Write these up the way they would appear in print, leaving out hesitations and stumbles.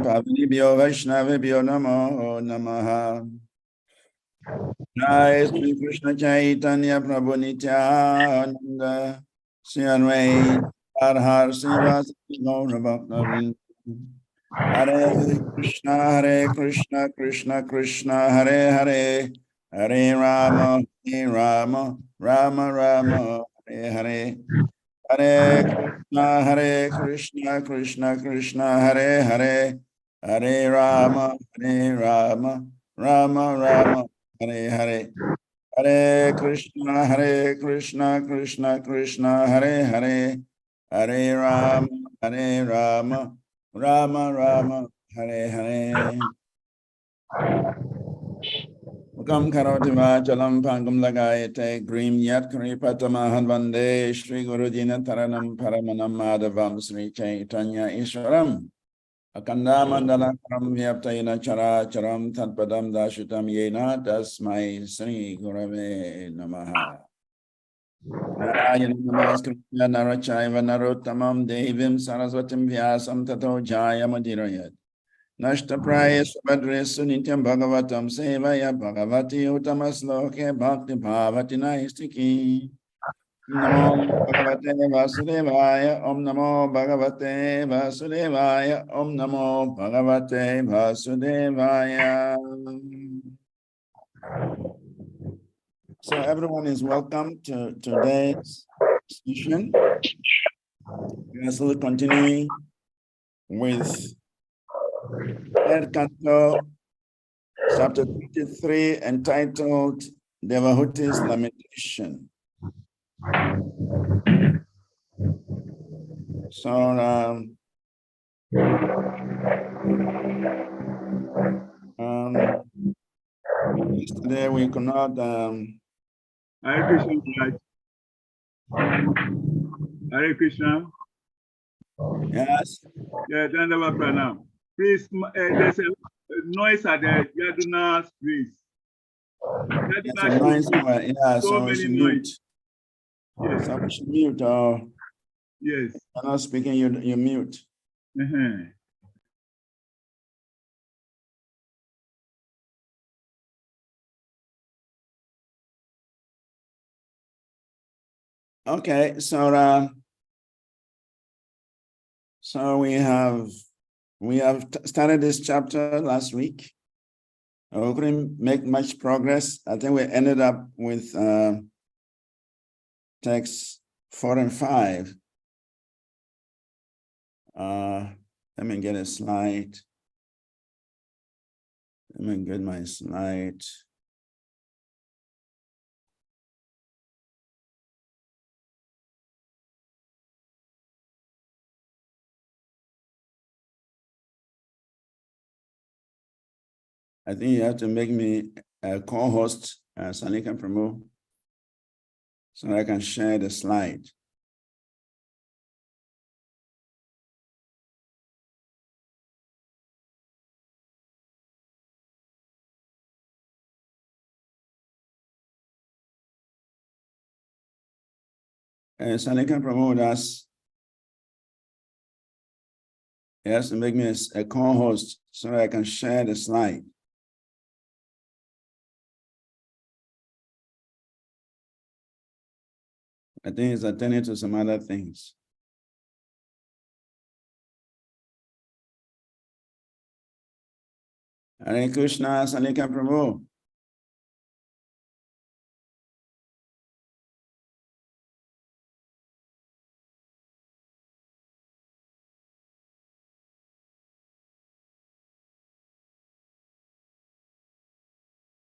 Pavanibhyo Vaishnavibhyo Namo Namaha. Jai Sri Krishna Chaitanya Prabhu Nityananda Sri Anvai Har Srivas Gaura Bhakta Hare Krishna Krishna Krishna Hare Hare Hare Rama Rama Rama Rama Hare Hare Hare Krishna Krishna Krishna Hare Hare Hare Rama Rama Rama Hare Hare Hare Krishna Krishna Krishna Hare Hare Hare Rama Rama Rama Hare Hare Mukam karoti vachalam pangam lagayate grim yat kripatamahan vande Shri Gurujina taranam paramanam madhavam Sri Chaitanya Ishwaram Akanda mandala karam vyaptayina chara charam tatpadam dashutam yena tasmai Sri Gurave Namaha. Narayana namaskritya narachaiva narottamam devim saraswatim vyasam tato jayamudirayat. Nashtapraya subhadresu nityam bhagavatam sevaya bhagavati uttamasloke bhakti bhavati naistiki. Namo bhagavate vasudevaya om namo bhagavate vasudevaya om namo bhagavate vasudevaya. So everyone is welcome to today's session. We are still continuing with third canto, chapter 23, entitled Devahuti's Lamentation. So yesterday we could not Hare Krishna. Hare Krishna. Yes. Yeah, Dandava Pranam. Please, there's a noise at the Yaduna's place. Yes, a noise. Yeah, so many should noise. Mute. Yes. So we should mute. Yes. You're not speaking, you mute. Okay, so we have started this chapter last week. We couldn't make much progress. I think we ended up with texts 4 and 5. Let me get a slide. Let me get my slide. I think you have to make me a co-host, Sanika Prabhu, so I can share the slide. Sanika Prabhu has to make me a co-host so I can share the slide. I think it's attending to some other things. Hare Krishna, Sanika Prabhu.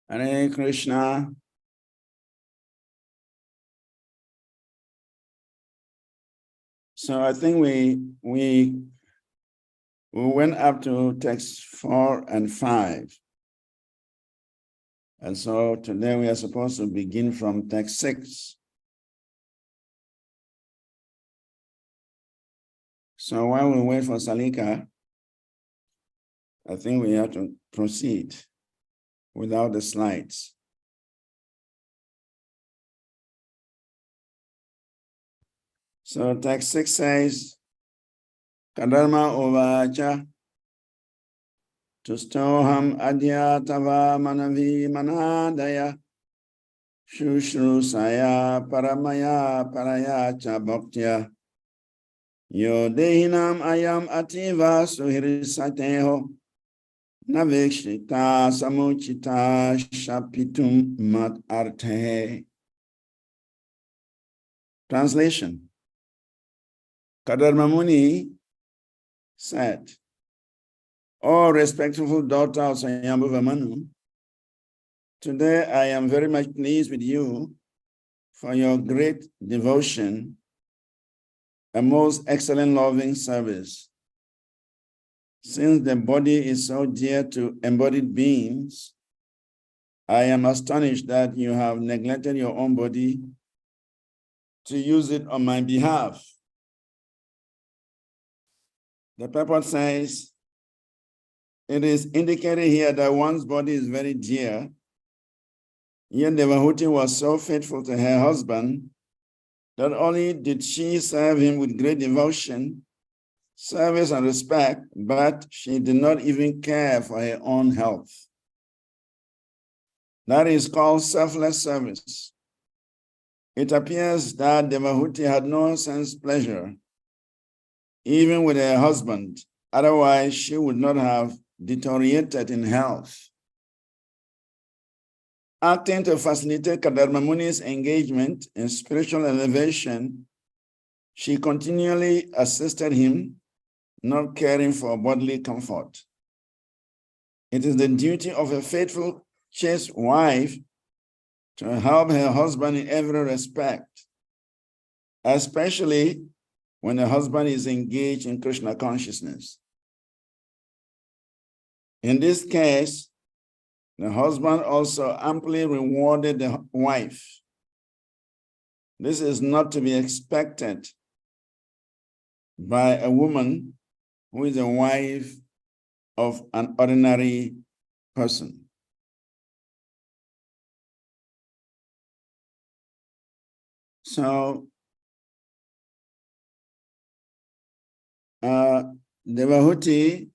Hare Krishna. So I think we went up to text 4 and 5. And so today we are supposed to begin from text 6. So while we wait for Salika, I think we have to proceed without the slides. So text 6 says, Kadarma Ovacha Tustoham adya tava manavi manadaya. Shushrusaya paramaya paraya cha bhaktya. Yo dehinam ayam ativa suhirisateho. Navikshita samuchita shapitum mat arte. Translation. Kadarma Muni said, "O respectful daughter of Swayambhuva Manu, today I am very much pleased with you for your great devotion, a most excellent loving service. Since the body is so dear to embodied beings, I am astonished that you have neglected your own body to use it on my behalf." The purport says, it is indicated here that one's body is very dear, yet Devahuti was so faithful to her husband, not only did she serve him with great devotion, service, and respect, but she did not even care for her own health. That is called selfless service. It appears that Devahuti had no sense pleasure, even with her husband. Otherwise, she would not have deteriorated in health. Acting to facilitate Kadarma Muni's engagement in spiritual elevation, she continually assisted him, not caring for bodily comfort. It is the duty of a faithful, chaste wife to help her husband in every respect, especially when the husband is engaged in Krishna consciousness. In this case, the husband also amply rewarded the wife. This is not to be expected by a woman who is a wife of an ordinary person. So, Devahuti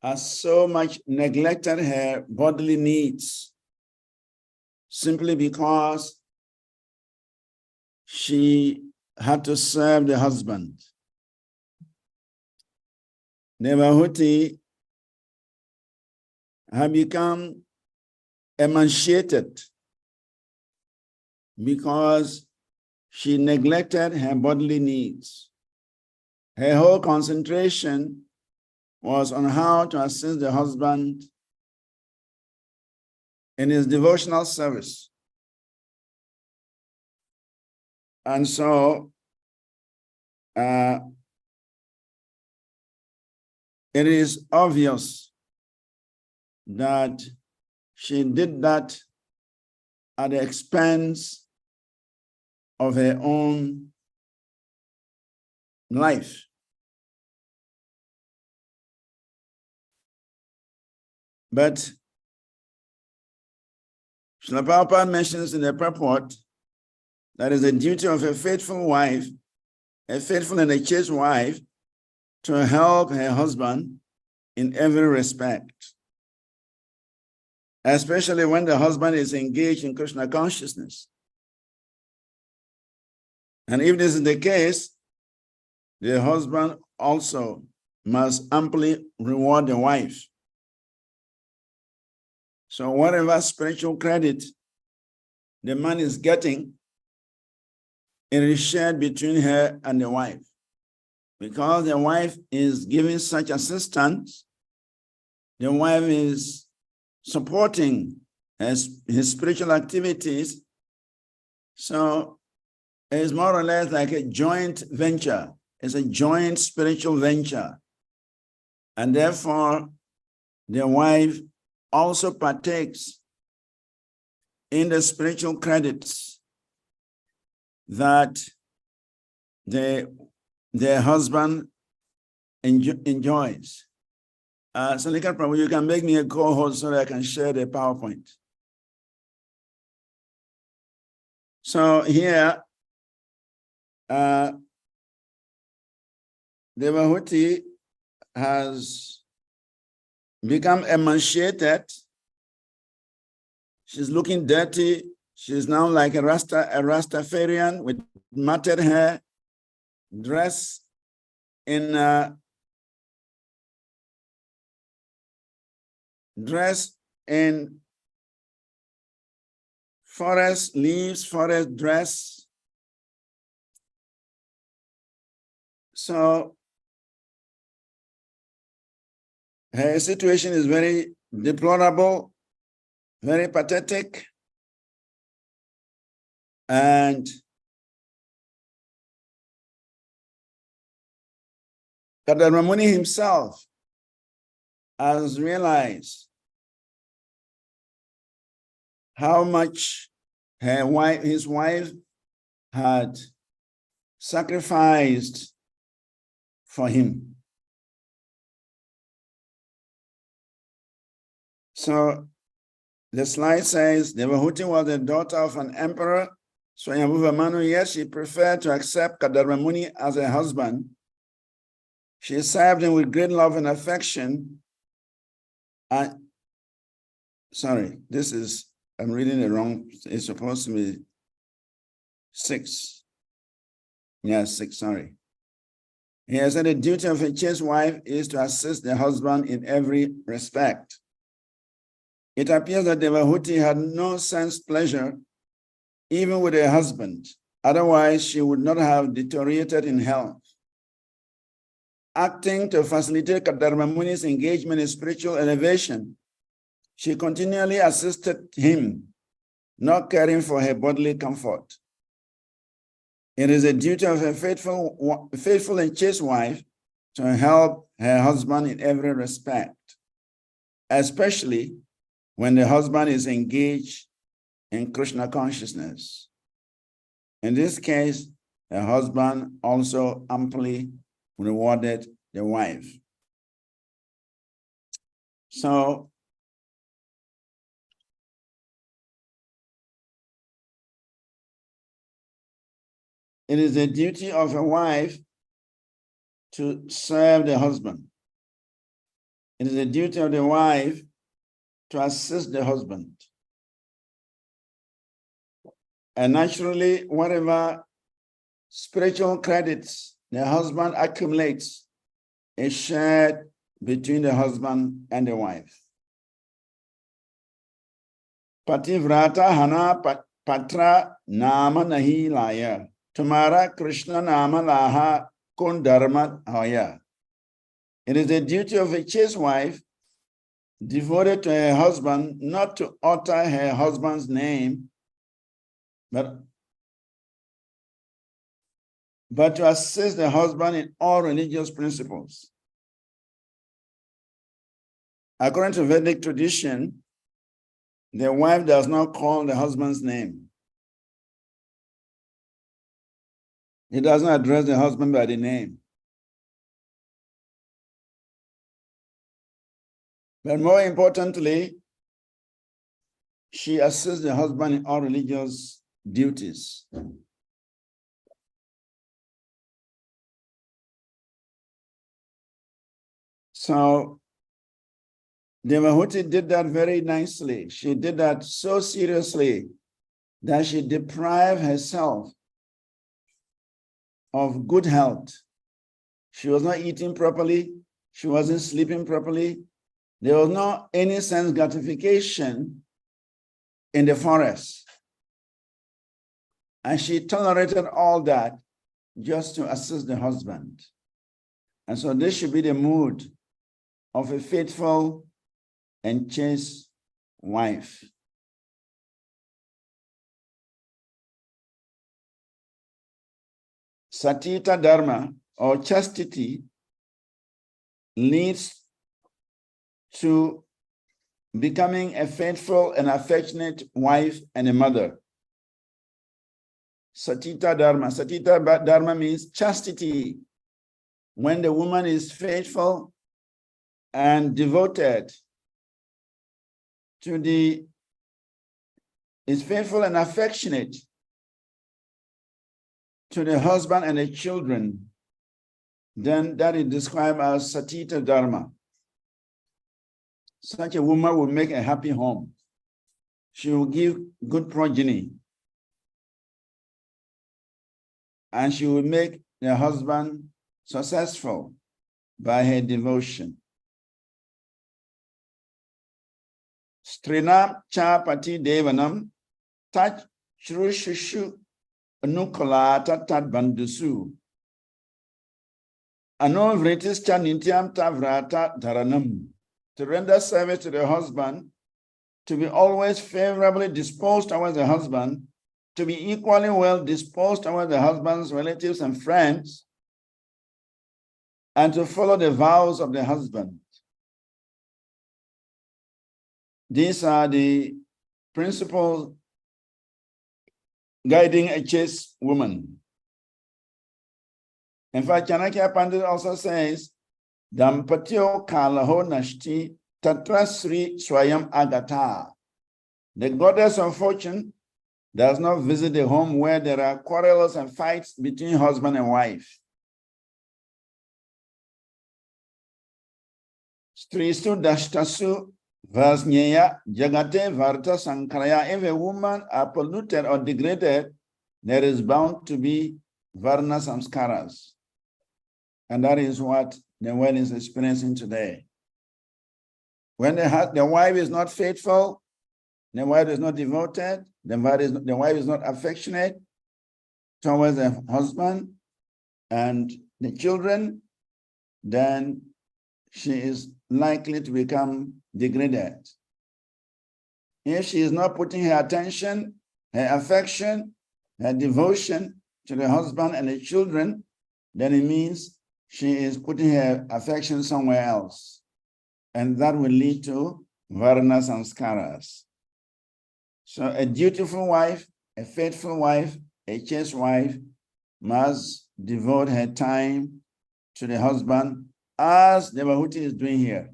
has so much neglected her bodily needs simply because she had to serve the husband. Devahuti had become emaciated because she neglected her bodily needs. Her whole concentration was on how to assist the husband in his devotional service. And so it is obvious that she did that at the expense of her own life. But Srila Prabhupada mentions in the purport that it is the duty of a faithful wife, a faithful and a chaste wife, to help her husband in every respect, especially when the husband is engaged in Krishna consciousness. And if this is the case, the husband also must amply reward the wife. So whatever spiritual credit the man is getting, it is shared between her and the wife. Because the wife is giving such assistance, the wife is supporting his spiritual activities. So it's more or less like a joint venture. It's a joint spiritual venture. And therefore, the wife also partakes in the spiritual credits that the husband enjoys. Sanika Prabhu, you can make me a co-host so that I can share the PowerPoint. So here, Devahuti has become emaciated. She's looking dirty. She's now like a Rastafarian with matted hair, dressed in forest leaves, forest dress. So her situation is very deplorable, very pathetic. And Kadamamuni himself has realized how much his wife had sacrificed for him. So the slide says, Devahuti was the daughter of an emperor. Swayambhuva Manu, yes, she preferred to accept Kadamamuni as a husband. She served him with great love and affection. Sorry, I'm reading it wrong. It's supposed to be 6. Yes, 6, sorry. He has said the duty of a chaste wife is to assist the husband in every respect. It appears that Devahuti had no sense pleasure even with her husband. Otherwise, she would not have deteriorated in health. Acting to facilitate Kadamamuni's engagement in spiritual elevation, she continually assisted him, not caring for her bodily comfort. It is a duty of a faithful and chaste wife to help her husband in every respect, especially when the husband is engaged in Krishna consciousness. In this case, the husband also amply rewarded the wife. So, it is the duty of a wife to serve the husband. It is the duty of the wife to assist the husband. And naturally, whatever spiritual credits the husband accumulates is shared between the husband and the wife. Pativrata hana patra nama nahi laya. Tumara Krishna nama laha kun dharma hoya. It is the duty of a chaste wife devoted to her husband not to utter her husband's name, but to assist the husband in all religious principles. According to Vedic tradition, the wife does not call the husband's name. He does not address the husband by the name. But more importantly, she assists the husband in all religious duties. So Devahuti did that very nicely. She did that so seriously that she deprived herself of good health. She was not eating properly. She wasn't sleeping properly. There was not any sense gratification in the forest. And she tolerated all that just to assist the husband. And so this should be the mood of a faithful and chaste wife. Satita Dharma, or chastity, leads to becoming a faithful and affectionate wife and a mother. Satita Dharma means chastity. When the woman is faithful and devoted is faithful and affectionate to the husband and the children, then that is described as Satita Dharma. such a woman will make a happy home. She will give good progeny. And she will make the husband successful by her devotion. Strinam chapati devanam tach shrushushu anukola tatat bandusu. Ano vritis chanintiam tavrata dharanam. To render service to the husband, to be always favorably disposed towards the husband, to be equally well disposed towards the husband's relatives and friends, and to follow the vows of the husband. These are the principles guiding a chaste woman. In fact, Chanakya Pandit also says, Dampatyo kalaho nashti tatrasri swayam agata. The goddess of fortune does not visit the home where there are quarrels and fights between husband and wife. Strisu dashtasu vasnyeya jagate varta sankaraya. If a woman are polluted or degraded, there is bound to be varna samskaras. And that is what the world is experiencing today. When the wife is not faithful, the wife is not devoted, the wife is not affectionate towards the husband and the children, then she is likely to become degraded. If she is not putting her attention, her affection, her devotion to the husband and the children, then it means she is putting her affection somewhere else. And that will lead to varna samskaras. So a dutiful wife, a faithful wife, a chaste wife must devote her time to the husband as the Vahuti is doing here.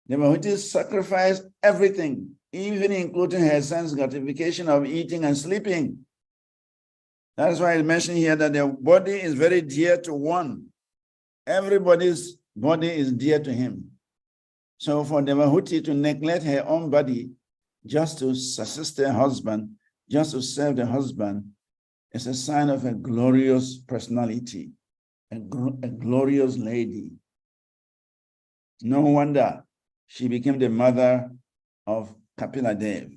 The Vahuti sacrificed everything, even including her son's gratification of eating and sleeping. That is why I mentioned here that the body is very dear to one. Everybody's body is dear to him. So for the Vahuti to neglect her own body just to assist her husband, just to serve the husband, is a sign of a glorious personality, a glorious lady. No wonder she became the mother of Kapila Dev.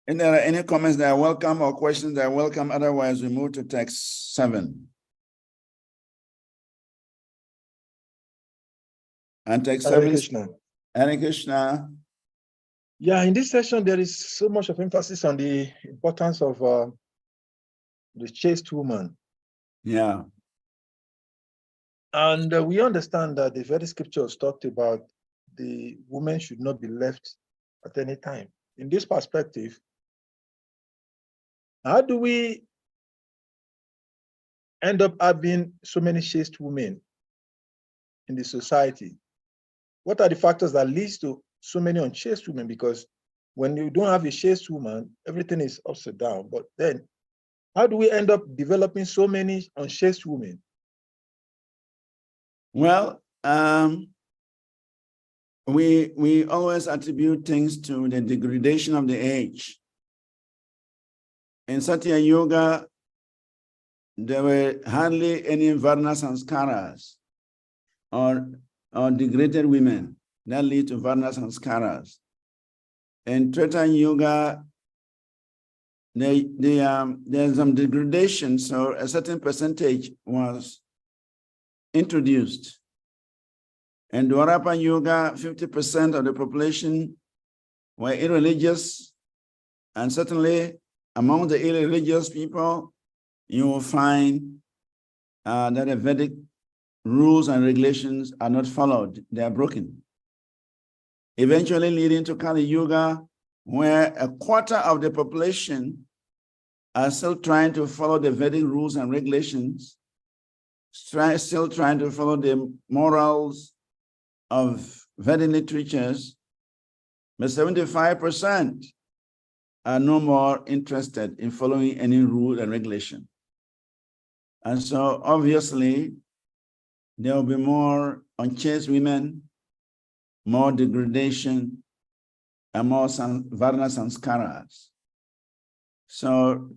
If there are any comments that are welcome or questions that are welcome, otherwise we move to text 7. And text 7 is Hare Krishna. Yeah, in this session, there is so much of emphasis on the importance of the chaste woman. Yeah. And we understand that the very scriptures talked about the woman should not be left at any time. In this perspective, how do we end up having so many chaste women in the society? What are the factors that leads to so many unchaste women? Because when you don't have a chaste woman, everything is upside down. But then, how do we end up developing so many unchaste women? Well, we always attribute things to the degradation of the age. In Satya Yoga, there were hardly any varna sanskaras or degraded women that lead to varna sanskaras. In Treta Yoga, there's some degradation, so a certain percentage was introduced. In Dwarapa Yoga, 50% of the population were irreligious, and certainly among the irreligious people, you will find that the Vedic rules and regulations are not followed, they are broken. Eventually leading to Kali Yuga, where a quarter of the population are still trying to follow the Vedic rules and regulations, still trying to follow the morals of Vedic literatures, but 75% are no more interested in following any rule and regulation. And so obviously, there will be more unchaste women, more degradation, and more varna sanskaras. So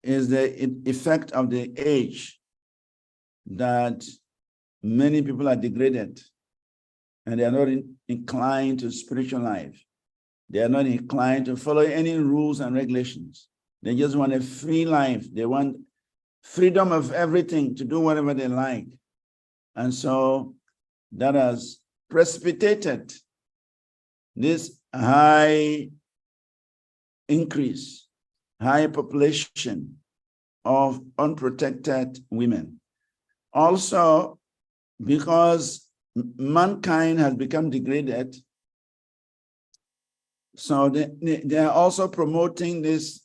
is the effect of the age that many people are degraded and they are not inclined to spiritual life. They are not inclined to follow any rules and regulations. They just want a free life. They want freedom of everything to do whatever they like. And so that has precipitated this high increase, high population of unprotected women. Also, because mankind has become degraded, so they are also promoting this,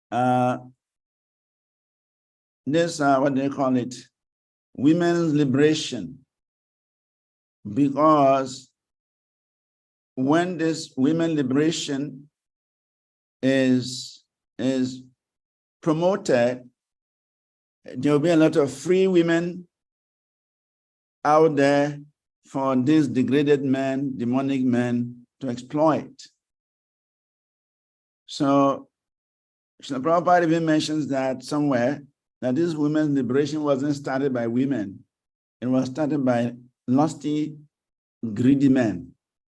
what do they call it? Women's liberation. Because when this women liberation is promoted, there will be a lot of free women out there for these degraded men, demonic men to exploit. So Srila Prabhupada even mentions that somewhere, that this women's liberation wasn't started by women. It was started by lusty, greedy men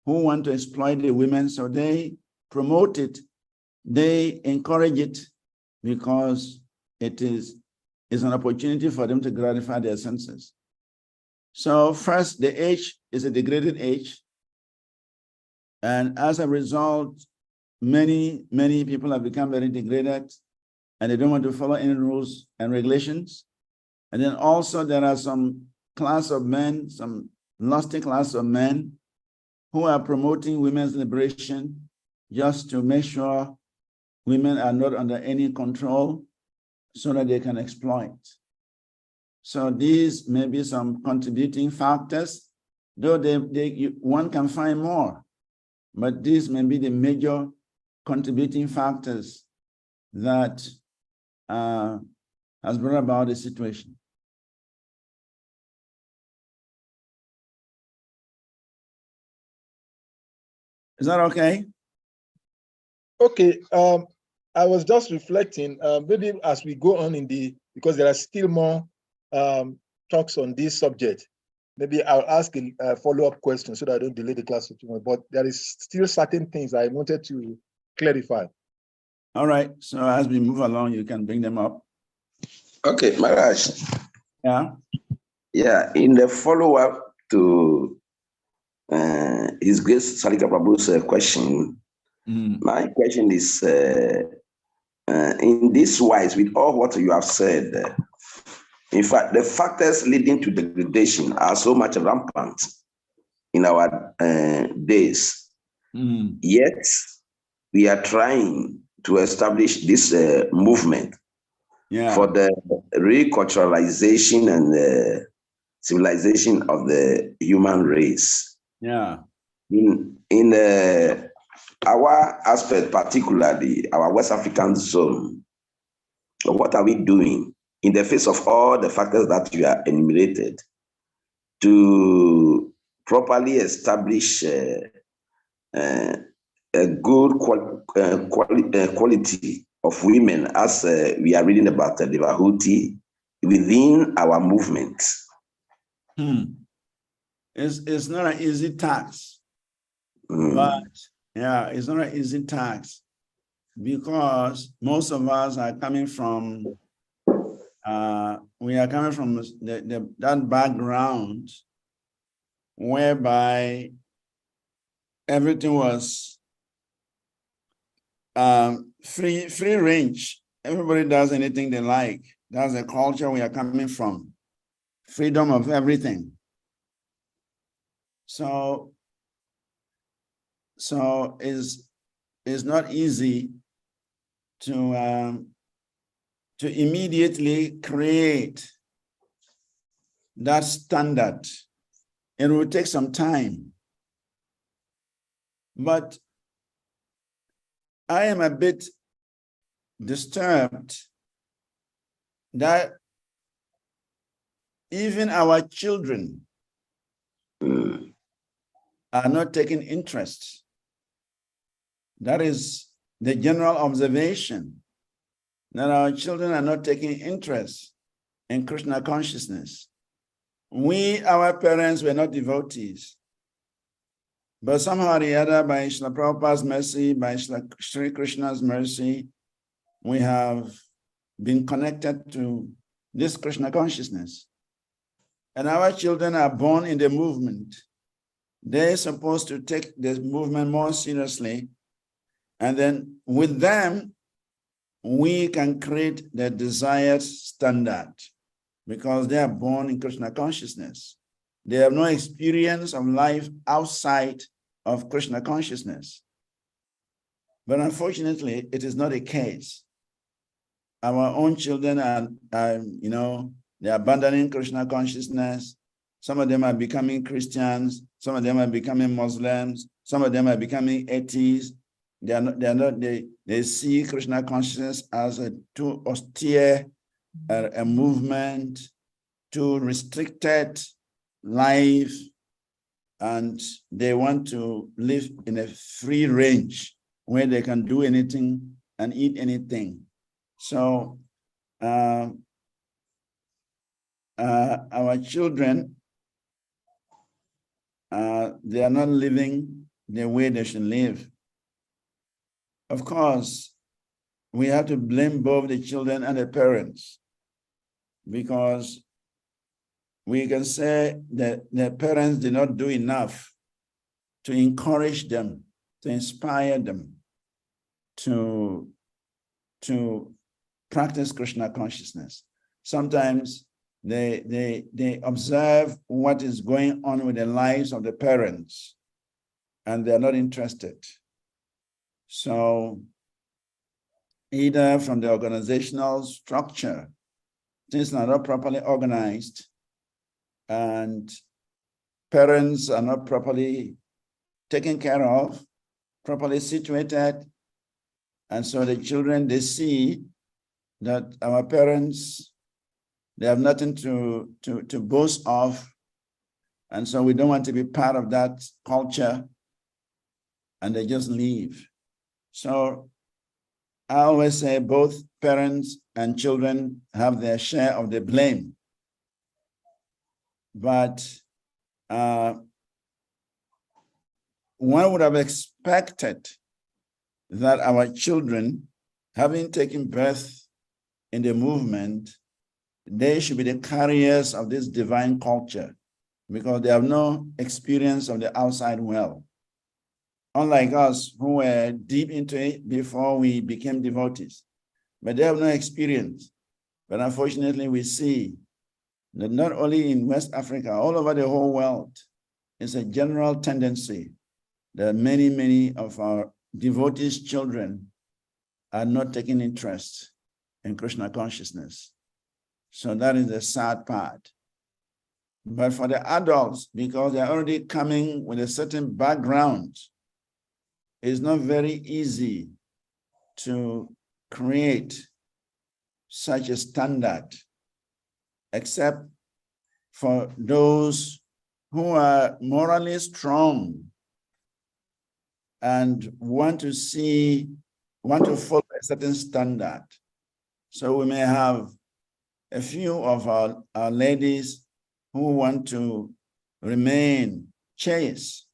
who want to exploit the women, so they promote it, they encourage it, because it is an opportunity for them to gratify their senses. So first, the age is a degraded age, and as a result, many people have become very degraded, and they don't want to follow any rules and regulations. And then also there are some class of men, some lusty class of men who are promoting women's liberation just to make sure women are not under any control so that they can exploit. So these may be some contributing factors, though one can find more, but these may be the major contributing factors that has brought about the situation. Is that okay? Okay. I was just reflecting, maybe as we go on because there are still more talks on this subject, maybe I'll ask a follow-up question so that I don't delay the class too much, but there is still certain things I wanted to clarify. All right, so as we move along, you can bring them up. Okay, Maharaj. Yeah. Yeah, in the follow-up to His Grace Sarika Prabhu's question, my question is, in this wise, with all what you have said, in fact, the factors leading to degradation are so much rampant in our days. Yet, we are trying to establish this movement for the reculturalization and civilization of the human race. Yeah. In our aspect, particularly our West African zone, what are we doing in the face of all the factors that you are enumerated to properly establish a good quality of women, as we are reading about the Devahuti within our movement? It's not an easy task, but yeah, it's not an easy task because most of us are coming from, that background whereby everything was free range. Everybody does anything they like. That's the culture we are coming from. Freedom of everything. So it's not easy to immediately create that standard. It will take some time. But I am a bit disturbed that even our children are not taking interest. That is the general observation, that our children are not taking interest in Krishna consciousness. We, our parents, were not devotees. But somehow or the other, by Srila Prabhupada's mercy, by Sri Krishna's mercy, we have been connected to this Krishna consciousness. And our children are born in the movement. They're supposed to take this movement more seriously. And then with them, we can create the desired standard because they are born in Krishna consciousness. They have no experience of life outside of Krishna consciousness. But unfortunately, it is not the case. Our own children are they're abandoning Krishna consciousness. Some of them are becoming Christians. Some of them are becoming Muslims. Some of them are becoming atheists. They see Krishna consciousness as a too austere a movement, too restricted life, and they want to live in a free range where they can do anything and eat anything. So our children, they are not living the way they should live. Of course, we have to blame both the children and the parents, because we can say that the parents did not do enough to encourage them, to inspire them to practice Krishna consciousness. Sometimes they observe what is going on with the lives of the parents, and they're not interested. So either from the organizational structure, things are not properly organized, and parents are not properly taken care of, properly situated. And so the children, they see that our parents, they have nothing to boast of. And so we don't want to be part of that culture, and they just leave. So I always say both parents and children have their share of the blame. But one would have expected that our children, having taken birth in the movement, they should be the carriers of this divine culture, because they have no experience of the outside world. Unlike us, who were deep into it before we became devotees, but they have no experience. But unfortunately, we see that not only in West Africa, all over the whole world, it's a general tendency that many of our devotees' children are not taking interest in Krishna consciousness. So that is the sad part. But for the adults, because they're already coming with a certain background, it's not very easy to create such a standard, except for those who are morally strong and want to follow a certain standard. So we may have a few of our ladies who want to remain chaste.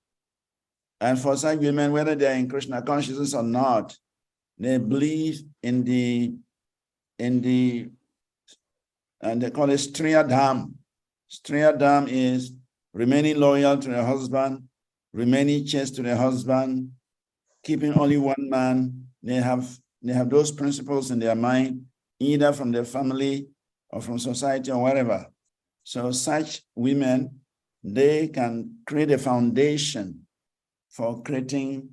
And for such women, whether they're in Krishna consciousness or not, they believe and they call it Striya Dham. Striya Dham is remaining loyal to the husband, remaining chaste to the husband, keeping only one man. They have those principles in their mind, either from their family or from society or wherever. So such women, they can create a foundation for creating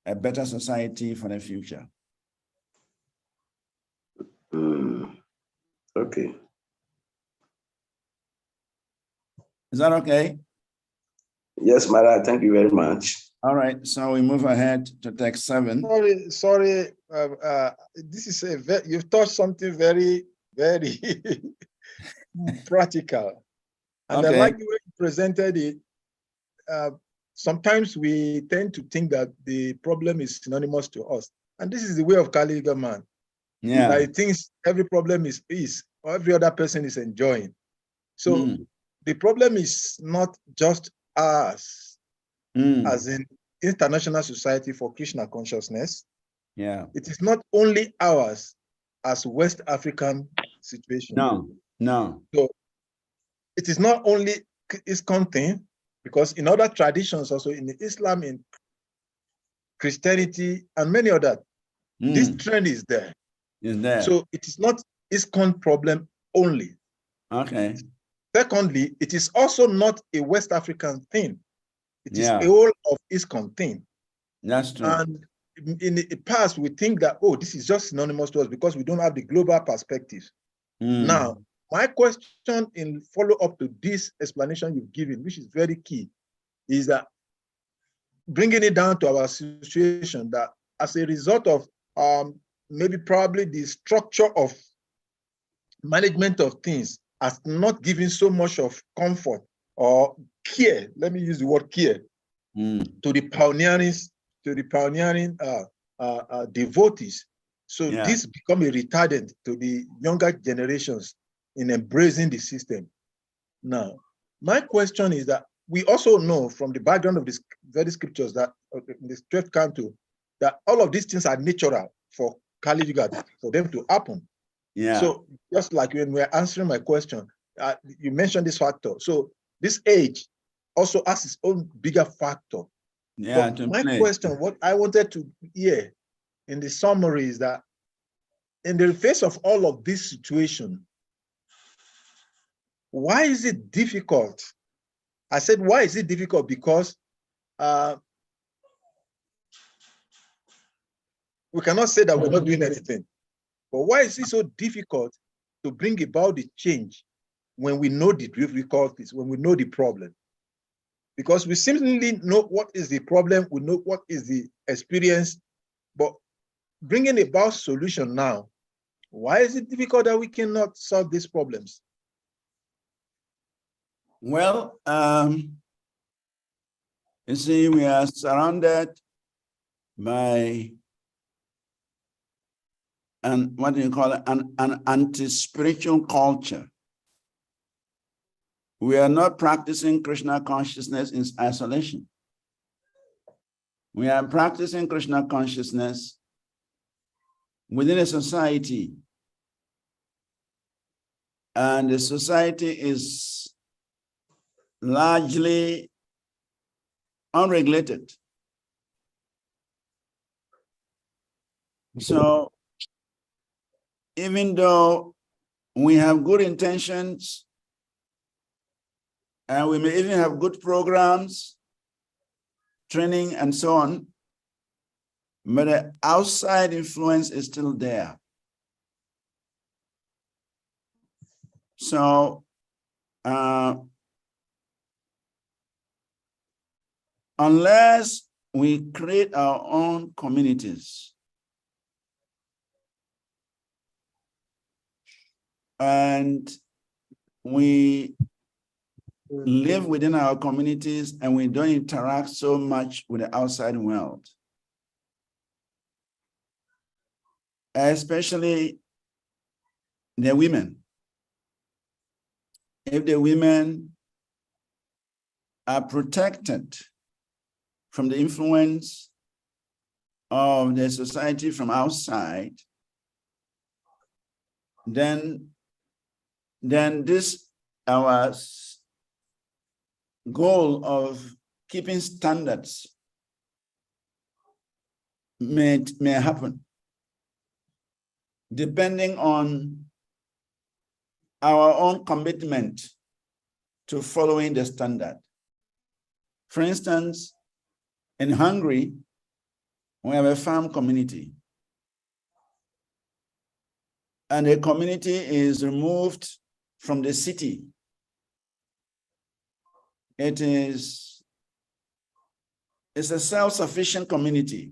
a better society for the future. Okay. Is that okay? Yes, Mara, thank you very much. All right, so we move ahead to text 7. Sorry. This is you've touched something very very practical. And I Okay. like the way you presented it. Sometimes we tend to think that the problem is synonymous to us. And this is the way of Kali Yuga man. Yeah. That he thinks every problem is peace, or every other person is enjoying. So the problem is not just us, as in International Society for Krishna Consciousness. Yeah. It is not only ours as West African situation. No. So it is not only ISKCON thing, because in other traditions, also in Islam, in Christianity, and many others, this trend is there. Is there. So it is not ISKCON problem only. Okay. Secondly, it is also not a West African thing. It is a Yeah. whole of ISKCON thing. That's true. And in the past, we think that, oh, this is just synonymous to us because we don't have the global perspective. Now, my question in follow-up to this explanation you've given, which is very key, is that bringing it down to our situation, that as a result of maybe probably the structure of management of things has not given so much of comfort or care, let me use the word care, to the pioneering devotees. So this become a retardant to the younger generations in embracing the system. Now, my question is that we also know from the background of these very scriptures that in the 12th canto, that all of these things are natural for Kali Yuga, for them to happen. Yeah. So just like when we're answering my question, you mentioned this factor. So this age also has its own bigger factor. Yeah. But my question, what I wanted to hear in the summary is that in the face of all of this situation, why is it difficult? I said, why is it difficult? Because we cannot say that we're not doing anything. But why is it so difficult to bring about the change when we know the difficulties, when we know the problem? Because we simply know what is the problem, we know what is the experience, but bringing about solution now, why is it difficult that we cannot solve these problems? Well, you see, we are surrounded by what do you call it? An anti-spiritual culture. We are not practicing Krishna consciousness in isolation. We are practicing Krishna consciousness within a society. And the society is largely unregulated. So even though we have good intentions, and we may even have good programs, training, and so on, but the outside influence is still there. So unless we create our own communities and we live within our communities and we don't interact so much with the outside world, especially the women. If the women are protected from the influence of the society from outside, then this our goal of keeping standards may happen, depending on our own commitment to following the standard. For instance, in Hungary, we have a farm community. And the community is removed from the city. It's a self-sufficient community.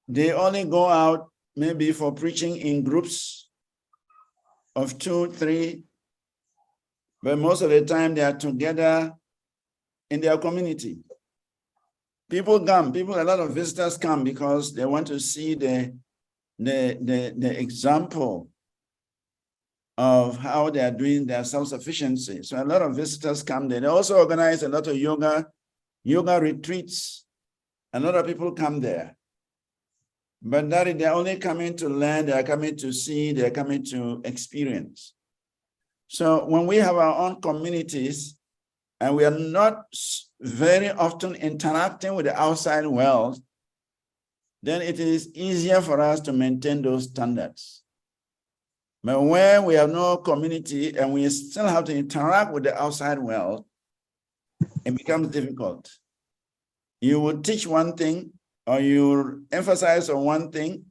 They only go out maybe for preaching in groups of 2, 3, but most of the time they are together in their community. People come, a lot of visitors come because they want to see the example of how they are doing their self-sufficiency. So a lot of visitors come there. They also organize a lot of yoga retreats. A lot of people come there. But that they're only coming to learn, they're coming to see, they're coming to experience. So when we have our own communities and we are not very often interacting with the outside world, then it is easier for us to maintain those standards. But when we have no community and we still have to interact with the outside world, it becomes difficult. You will teach one thing or you emphasize on one thing,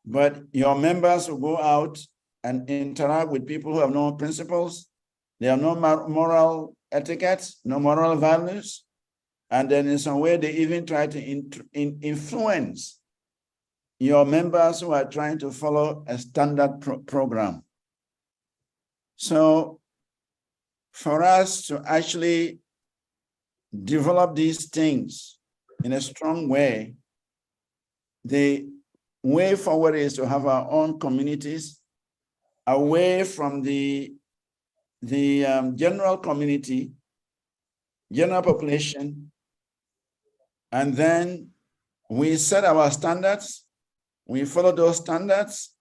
but your members will go out and interact with people who have no principles. They have no moral etiquette, no moral values. And then in some way, they even try to influence your members who are trying to follow a standard program. So for us to actually develop these things in a strong way, the way forward is to have our own communities away from the general community, general population, and then we set our standards, we follow those standards,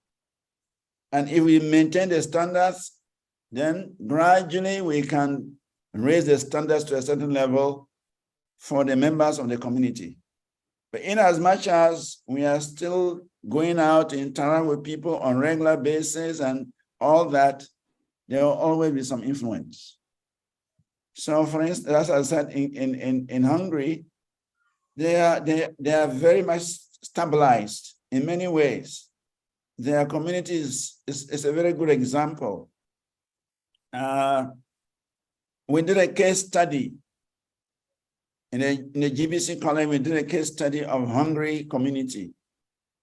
and if we maintain the standards, then gradually we can raise the standards to a certain level for the members of the community. But in as much as we are still going out to interact with people on a regular basis and all that, there will always be some influence. So for instance, as I said, in Hungary, they are very much stabilized in many ways. Their community is a very good example. We did a case study in the GBC college. We did a case study of Hungary community,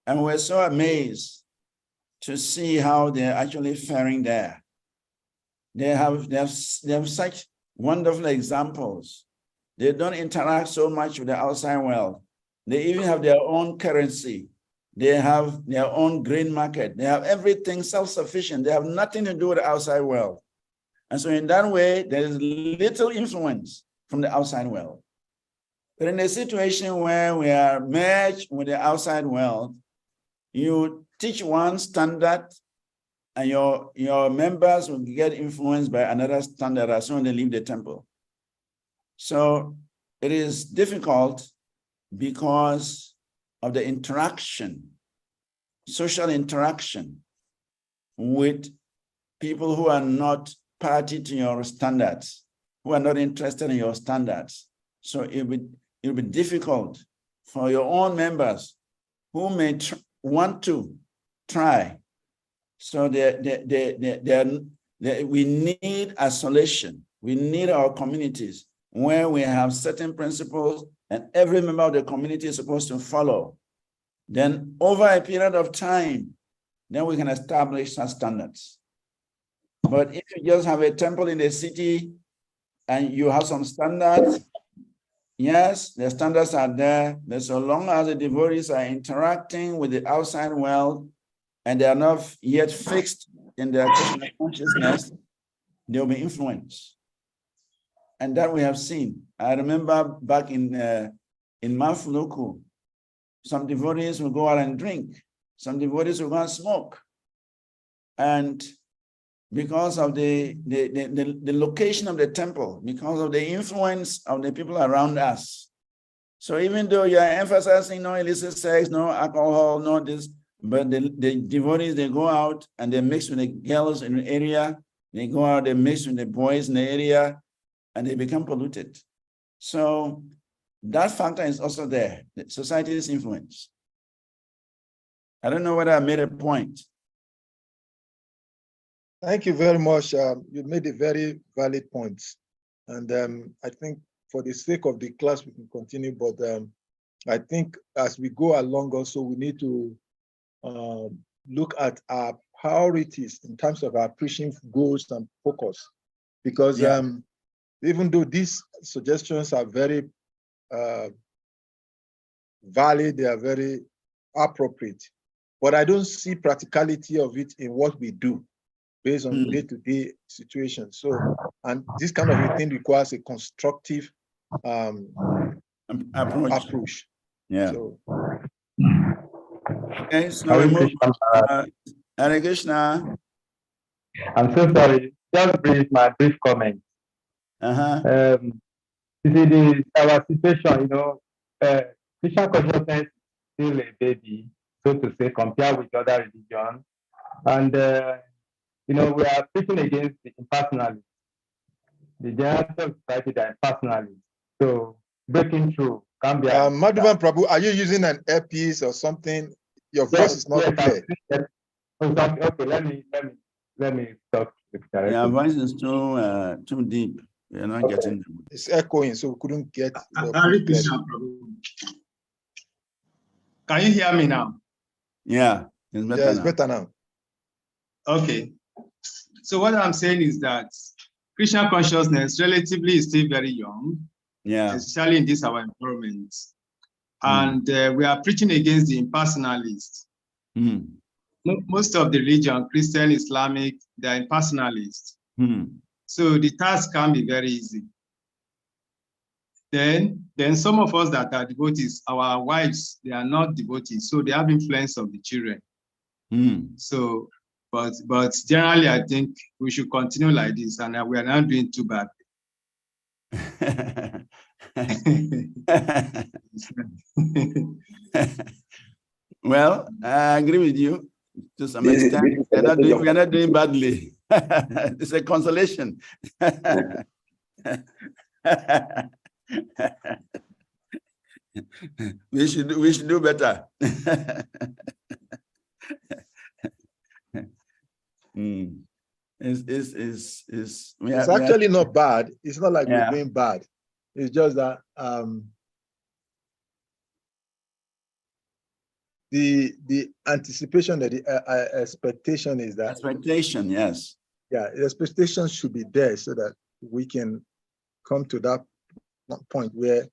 and we're so amazed to see how they're actually faring there. They have such wonderful examples. They don't interact so much with the outside world. They even have their own currency. They have their own grain market. They have everything self-sufficient. They have nothing to do with the outside world. And so in that way, there is little influence from the outside world. But in a situation where we are merged with the outside world, you teach one standard and your members will get influenced by another standard as soon as they leave the temple. So it is difficult because of the interaction, social interaction with people who are not party to your standards, who are not interested in your standards. So it will be difficult for your own members who may want to try. So we need isolation. We need our communities where we have certain principles and every member of the community is supposed to follow. Then over a period of time, then we can establish such standards. But if you just have a temple in the city and you have some standards, yes, the standards are there, but so long as the devotees are interacting with the outside world and they are not yet fixed in their Krishna consciousness, they'll be influenced. And that we have seen. I remember back in Mafuluku, some devotees will go out and drink. Some devotees will go and smoke. And because of the location of the temple, because of the influence of the people around us. So even though you are emphasizing no illicit sex, no alcohol, no this, but the devotees, they go out and they mix with the girls in the area. They go out, they mix with the boys in the area, and they become polluted. So that factor is also there, the society's influence. I don't know whether I made a point. Thank you very much. You made a very valid point. And I think for the sake of the class, we can continue, but I think as we go along also, we need to look at our priorities in terms of our preaching goals and focus, because even though these suggestions are very valid, they are very appropriate, but I don't see practicality of it in what we do based on day-to-day situations. So, and this kind of a thing requires a constructive approach. Yeah. So, okay, so we move Hare Krishna. I'm so sorry. Just my brief comment. You see, our situation, Christian consciousness is still a baby, so to say, compared with other religions. And, we are preaching against the impersonalists. The general society, they are impersonalists. So breaking through can be. Madhavan Prabhu, are you using an earpiece or something? Your voice is not clear. Okay, let me talk. Yeah, voice is too deep. We're not getting them. It's echoing, so we couldn't get. Can you hear me now? Yeah, it's better, it's better now. Okay. So what I'm saying is that Christian consciousness relatively is still very young, especially in this our environment. And we are preaching against the impersonalists. Most of the religion, Christian, Islamic, they're impersonalists. So the task can be very easy. Then some of us that are devotees, our wives, they are not devotees, so they have influence of the children. So, but generally, I think we should continue like this, and we are not doing too bad. Well, I agree with you to some extent. We are not doing badly. It's a consolation. we should do better. It's actually not bad. It's not like we're doing bad. It's just that the anticipation, that the expectation is that yes. Yeah, the expectation should be there so that we can come to that point where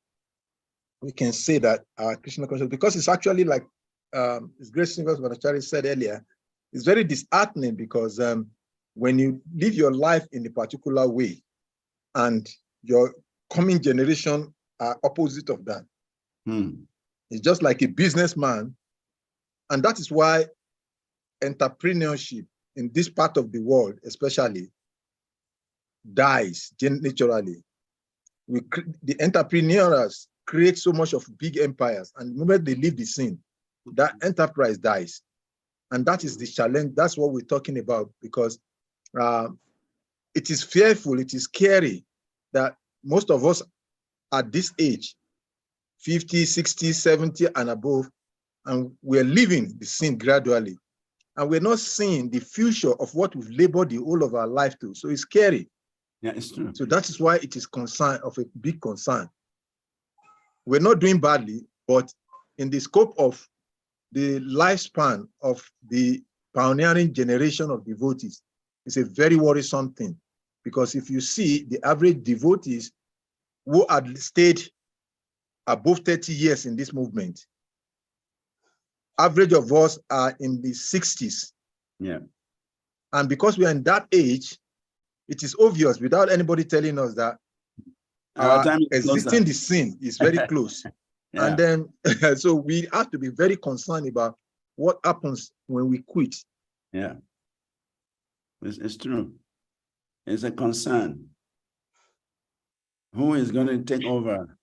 we can say that our Krishna consciousness, because it's actually like His Grace Srivas Vanacari said earlier, it's very disheartening because when you live your life in a particular way and your coming generation are opposite of that. It's just like a businessman, and that is why entrepreneurship in this part of the world especially dies naturally. The entrepreneurs create so much of big empires, and the moment they leave the scene, that enterprise dies. And that is the challenge. That's what we're talking about, because it is fearful, it is scary that most of us at this age, 50, 60, 70 and above, and we're leaving the scene gradually. And we're not seeing the future of what we've labored the whole of our life to. So it's scary. Yeah, it's true. So that is why it is of a big concern. We're not doing badly, but in the scope of the lifespan of the pioneering generation of devotees, it's a very worrisome thing. Because if you see the average devotees who had stayed above 30 years in this movement, average of us are in the 60s. Yeah. And because we are in that age, it is obvious without anybody telling us that our time existing the scene is very close. Yeah. And then, so we have to be very concerned about what happens when we quit. Yeah, it's true. It's a concern. Who is going to take over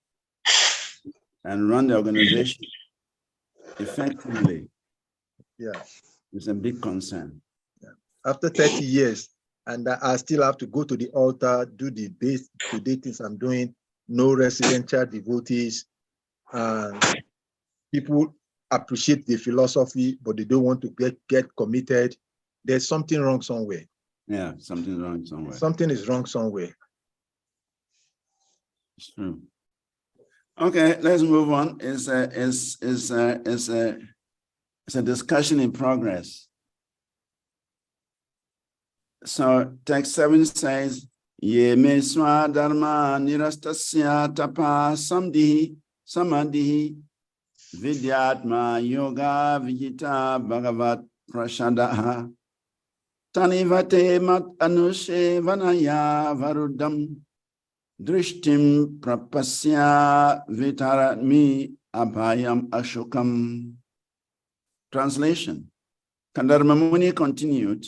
and run the organization effectively? Yeah, it's a big concern. Yeah. After 30 years, and I still have to go to the altar, do the day-to-day things I'm doing, no residential devotees. People appreciate the philosophy, but they don't want to get committed. There's something wrong somewhere. Yeah, something's wrong somewhere. Something is wrong somewhere. It's true. Okay, let's move on. It's a discussion in progress. So text 7 says, Ye me swa dharma nirastasya tapa samdihi samadhihi vidyatma yoga vijita bhagavat prashadaha tanivate mat anushe vanaya varudam drishtim prapasya vitaratmi abhayam ashokam. Translation. Kandarma Muni continued,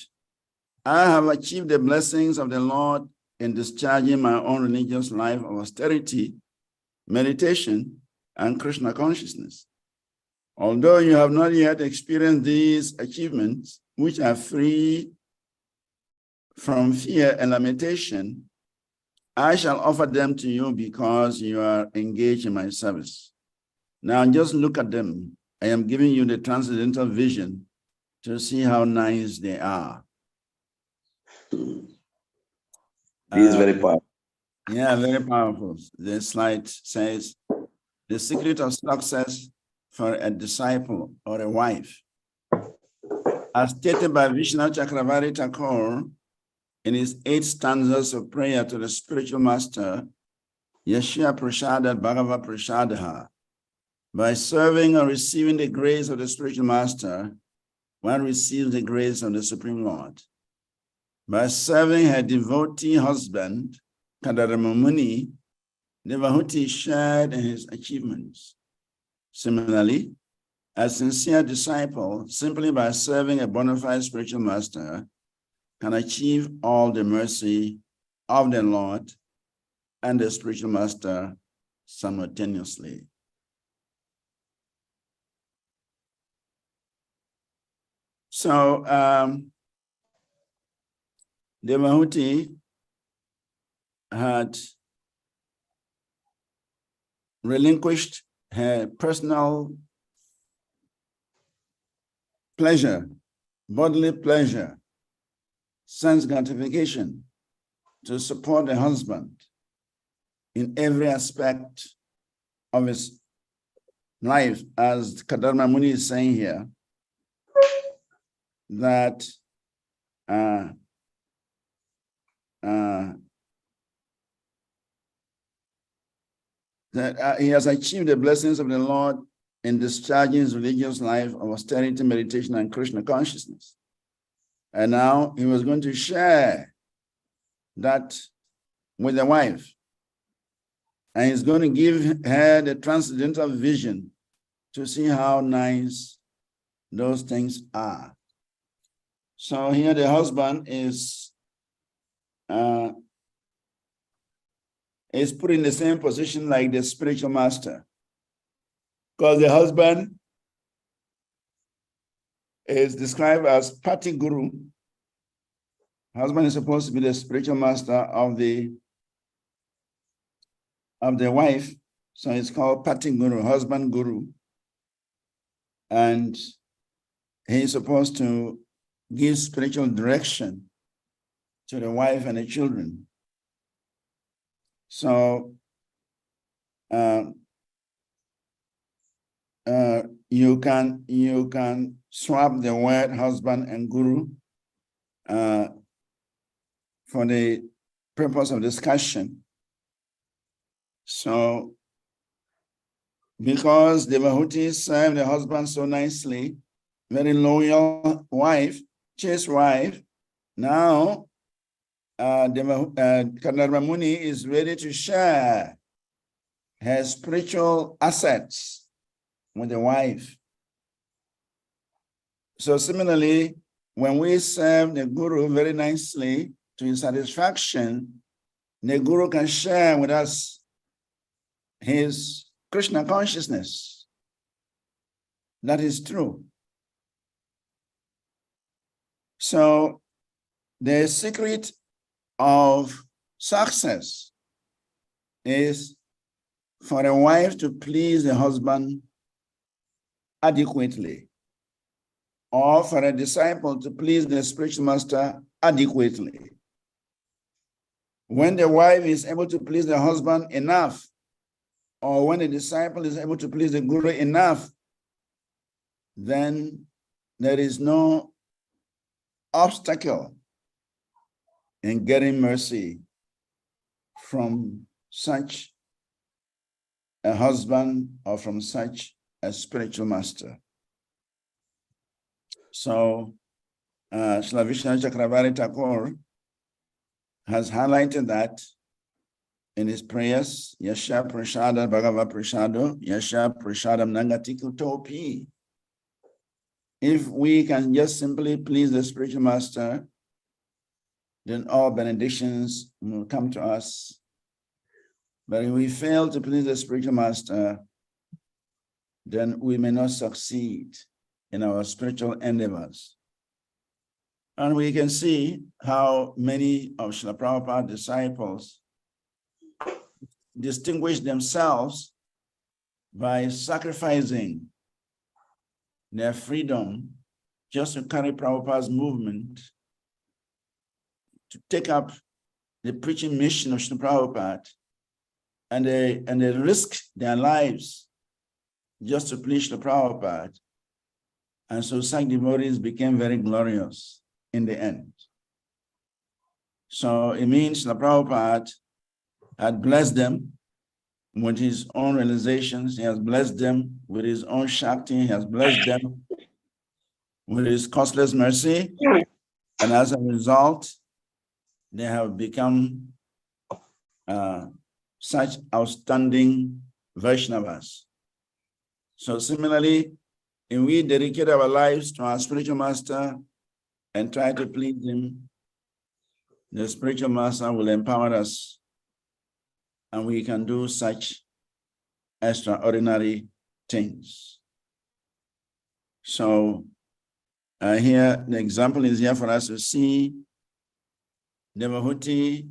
I have achieved the blessings of the Lord in discharging my own religious life of austerity, meditation, and Krishna consciousness. Although you have not yet experienced these achievements, which are free from fear and limitation, I shall offer them to you because you are engaged in my service. Now just look at them. I am giving you the transcendental vision to see how nice they are. This is very powerful. Yeah, very powerful. The slide says, the secret of success for a disciple or a wife. As stated by Vishnu Chakravarti Thakur in his 8 stanzas of prayer to the spiritual master, Yashya Prashadat Bhagava Prashadaha, by serving or receiving the grace of the spiritual master, one receives the grace of the Supreme Lord. By serving her devotee husband, Kandarma Muni, devotee shared in his achievements. Similarly, a sincere disciple, simply by serving a bona fide spiritual master, can achieve all the mercy of the Lord and the spiritual master simultaneously. So, Devahuti had relinquished her personal pleasure, bodily pleasure, sense gratification to support the husband in every aspect of his life, as Kandarma Muni is saying here, that he has achieved the blessings of the Lord in discharging his religious life of austerity, meditation, and Krishna consciousness. And now he was going to share that with the wife. And he's going to give her the transcendental vision to see how nice those things are. So here the husband is put in the same position like the spiritual master, because the husband is described as Pati Guru. Husband is supposed to be the spiritual master of the wife, so it's called Pati Guru, husband guru, and he's supposed to give spiritual direction to the wife and the children. So you can swap the word husband and guru for the purpose of discussion. So because Devahuti served the husband so nicely, very loyal wife, chaste wife, now Kandarma Muni is ready to share her spiritual assets with the wife. So similarly, when we serve the Guru very nicely to his satisfaction, the Guru can share with us his Krishna consciousness. That is true. So the secret of success is for a wife to please the husband adequately, or for a disciple to please the spiritual master adequately. When the wife is able to please the husband enough, or when the disciple is able to please the Guru enough, then there is no obstacle in getting mercy from such a husband or from such a spiritual master. So, Srila Vishnu Chakravarti Thakur has highlighted that in his prayers, Yasha Prashada Bhagava Prashado, Yasha Prashadam Nagati Kutopi. If we can just simply please the spiritual master, then all benedictions will come to us. But if we fail to please the spiritual master, then we may not succeed in our spiritual endeavors. And we can see how many of Srila Prabhupada's disciples distinguish themselves by sacrificing their freedom just to carry Prabhupada's movement, to take up the preaching mission of Srila Prabhupada, and they risk their lives just to please Srila Prabhupada. And so such devotees became very glorious in the end. So it means Srila Prabhupada had blessed them with his own realizations. He has blessed them with his own Shakti. He has blessed them with his costless mercy. And as a result, they have become such outstanding Vaishnavas. So similarly, if we dedicate our lives to our spiritual master and try to please him, the spiritual master will empower us and we can do such extraordinary things. So here, the example is here for us to see. Devahuti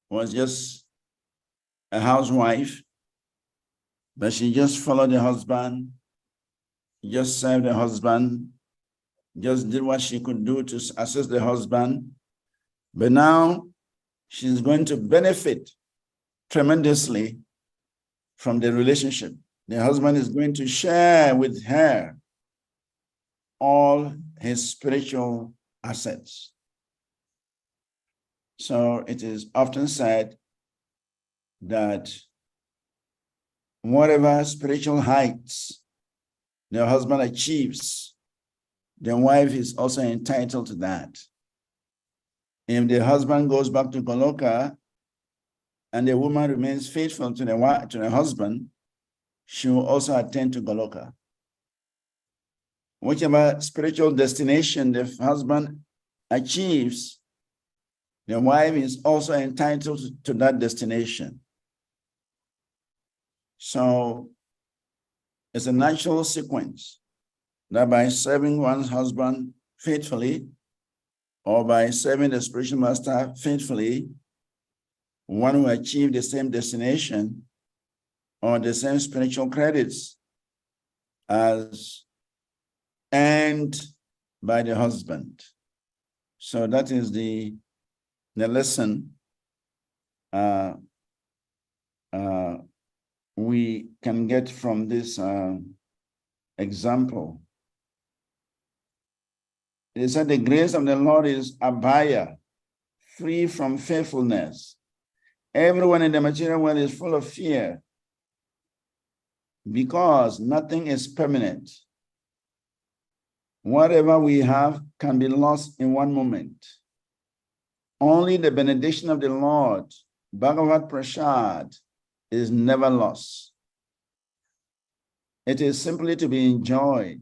was just a housewife, but she just followed the husband, just served the husband, just did what she could do to assist the husband. But now she's going to benefit tremendously from the relationship. The husband is going to share with her all his spiritual assets. So it is often said that whatever spiritual heights the husband achieves, the wife is also entitled to that. If the husband goes back to Goloka and the woman remains faithful to the husband, she will also attend to Goloka. Whichever spiritual destination the husband achieves, the wife is also entitled to that destination. So it's a natural sequence that by serving one's husband faithfully, or by serving the spiritual master faithfully, one will achieve the same destination or the same spiritual credits as earned by the husband. So that is the lesson we can get from this example. They said the grace of the Lord is abhaya, free from fearfulness. Everyone in the material world is full of fear because nothing is permanent. Whatever we have can be lost in one moment. Only the benediction of the Lord, Bhagavat Prasad, is never lost. It is simply to be enjoyed.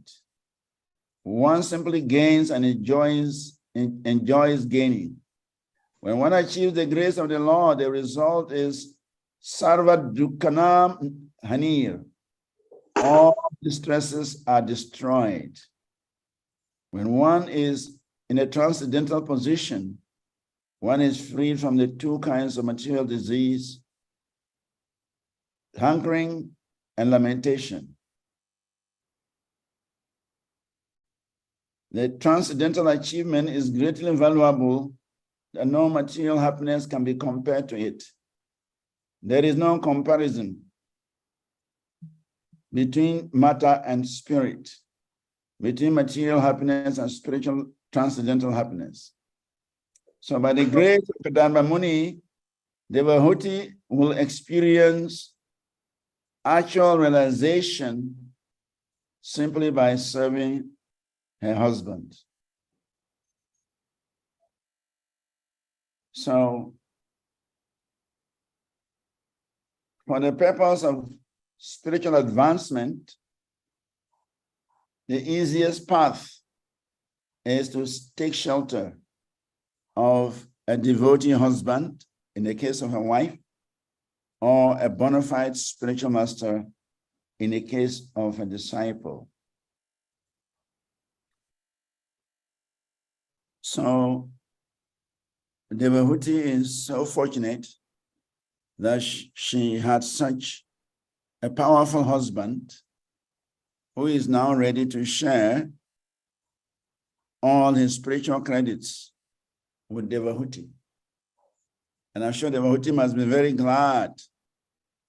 One simply gains and enjoys gaining. When one achieves the grace of the Lord, the result is sarva dukkanam hanir. All distresses are destroyed. When one is in a transcendental position, one is freed from the two kinds of material disease, hankering and lamentation. The transcendental achievement is greatly valuable, that no material happiness can be compared to it. There is no comparison between matter and spirit. between material happiness and spiritual transcendental happiness. So by the grace of Kadamba Muni, devotee will experience actual realization simply by serving her husband. So for the purpose of spiritual advancement, the easiest path is to take shelter of a devotee husband, in the case of a wife, or a bona fide spiritual master, in the case of a disciple. So the devotee is so fortunate that she had such a powerful husband who is now ready to share all his spiritual credits with devotee. And I'm sure devotee must be very glad.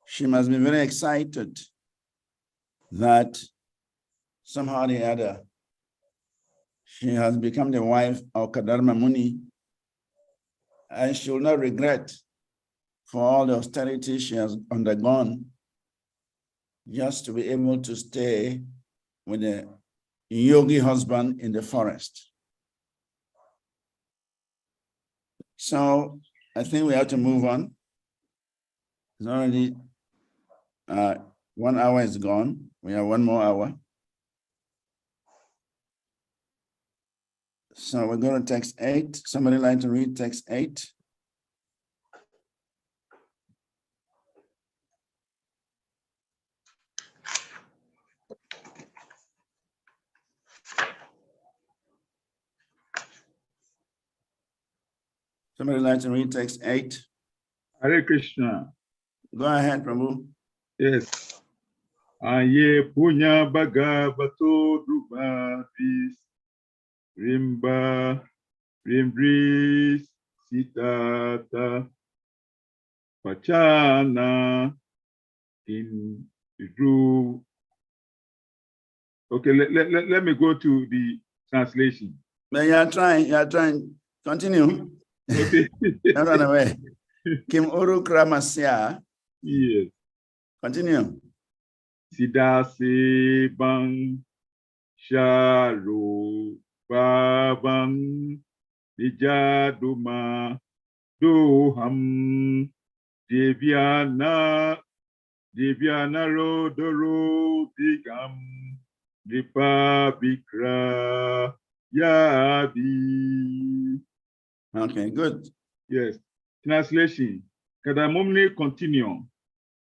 She must be very excited that somehow or the other, she has become the wife of Kadamba Muni, and she will not regret for all the austerity she has undergone just to be able to stay with a yogi husband in the forest. So I think we have to move on. It's already 1 hour is gone. We have 1 more hour. So we're going to text 8. Somebody like to read text 8? Somebody like to read text 8? Hare Krishna. Go ahead, Prabhu. Yes. Aye punya bhagavato drupadis rimba rimbris sitata pachana in Ru. Okay, let me go to the translation. But you are trying. Continue. Okay. Don't run away. Kim Uru Kramasya. Yes. Continue. Sidase bang sharo babang nijaduma doham devyana rodoro digam dripa bikra yabi. Okay, good. Yes. Translation. Kadamomni continue.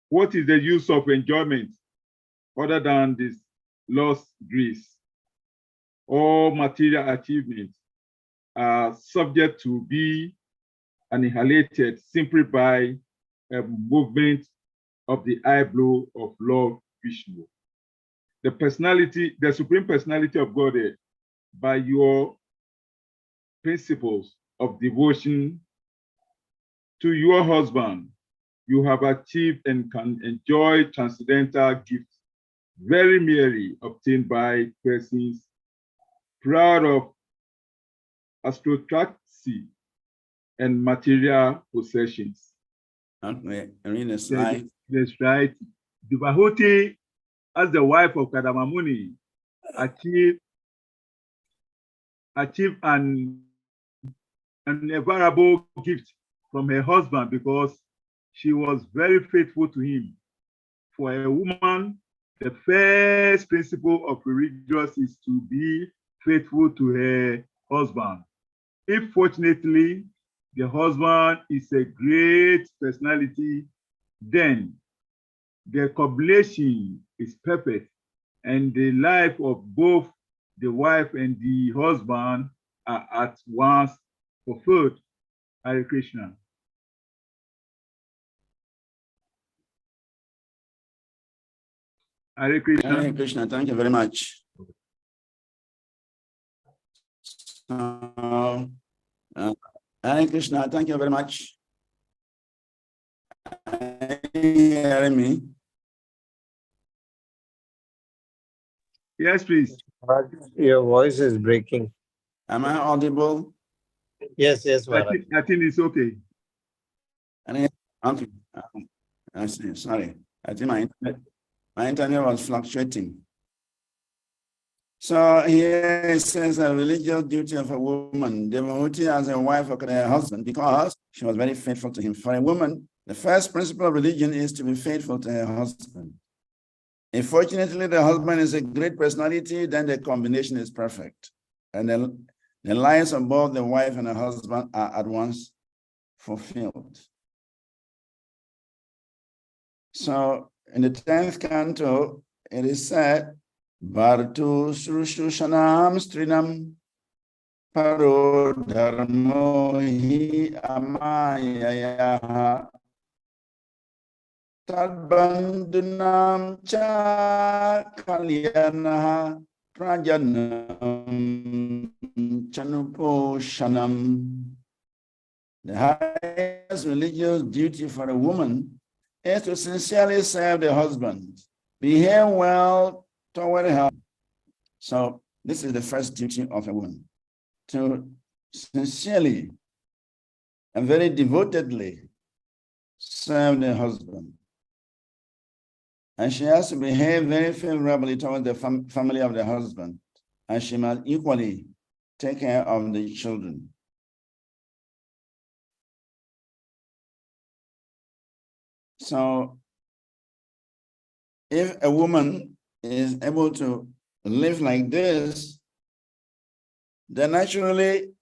What is the use of enjoyment other than this lost grace? All material achievements are subject to be annihilated simply by a movement of the eyebrow of Lord Vishnu. The personality, the Supreme Personality of Godhead, by your principles of devotion to your husband, you have achieved and can enjoy transcendental gifts very merely obtained by persons proud of aristocracy and material possessions. Okay, I read the slide. That's right. Devotee, as the wife of Kadamba Muni, achieved an invaluable gift from her husband because she was very faithful to him. For a woman, the first principle of religious is to be faithful to her husband. If fortunately the husband is a great personality, then the combination is perfect and the life of both the wife and the husband are at once fulfilled. Hare Krishna. Hare Krishna. Hare Krishna, thank you very much. Hare Krishna, thank you very much. Hearing me? Yes, please. Your voice is breaking. Am I audible? Yes, yes, I Maharaj. think it's okay. Okay. I see. Sorry. I think my internet was fluctuating. So here it says a religious duty of a woman, devotee as a wife of her husband, because she was very faithful to him. For a woman, the first principle of religion is to be faithful to her husband. If fortunately the husband is a great personality, then the combination is perfect. And then the lives of both the wife and the husband are at once fulfilled. So in the 10th canto, it is said, Bhartu Srushushanam Strinam Paro Dharmo Hi Amaya Tadbandunam Cha Kalyanaha Prajanam Chanuposhanam. The highest religious duty for a woman is to sincerely serve the husband, behave well toward her. So this is the first duty of a woman, to sincerely and very devotedly serve the husband. And she has to behave very favorably toward the family of the husband, and she must equally take care of the children. So if a woman is able to live like this, then naturally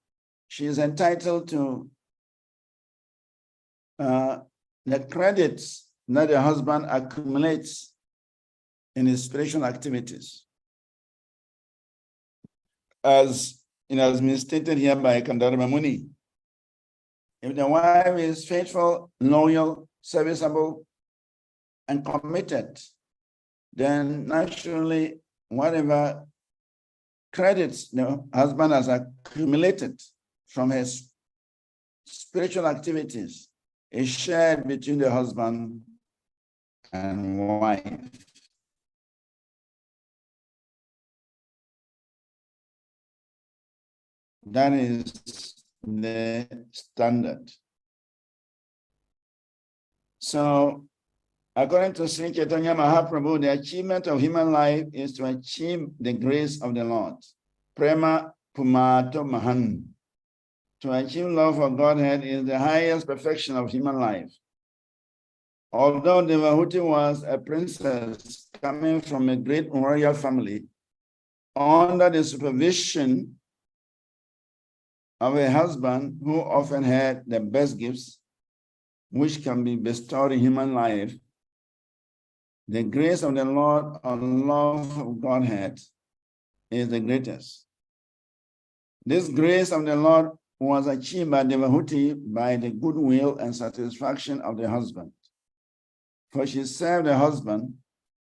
she is entitled to the credits that the husband accumulates in his spiritual activities. As it has been stated here by Kandarma Muni, if the wife is faithful, loyal, serviceable, and committed, then naturally whatever credits the husband has accumulated from his spiritual activities is shared between the husband and wife. That is the standard. So, according to Sri Chaitanya Mahaprabhu, the achievement of human life is to achieve the grace of the Lord. Prema Pumato Mahan. To achieve love for Godhead is the highest perfection of human life. Although Devahuti was a princess coming from a great royal family, under the supervision of a husband who often had the best gifts which can be bestowed in human life, the grace of the Lord or love of Godhead is the greatest. This grace of the Lord was achieved by Devahuti by the goodwill and satisfaction of the husband. For she served the husband,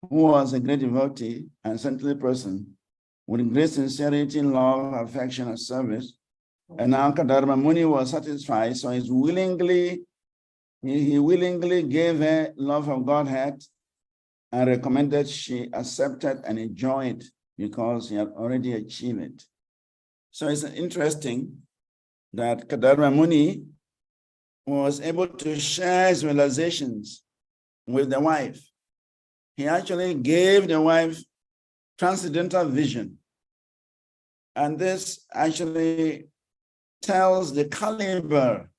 who was a great devotee and saintly person, with great sincerity, love, affection, and service. And Kandarma Muni was satisfied, so he willingly gave her love of Godhead and recommended she accepted and enjoyed because he had already achieved it. So it's interesting that Kandarma Muni was able to share his realizations with the wife. He actually gave the wife transcendental vision. And this actually tells the caliber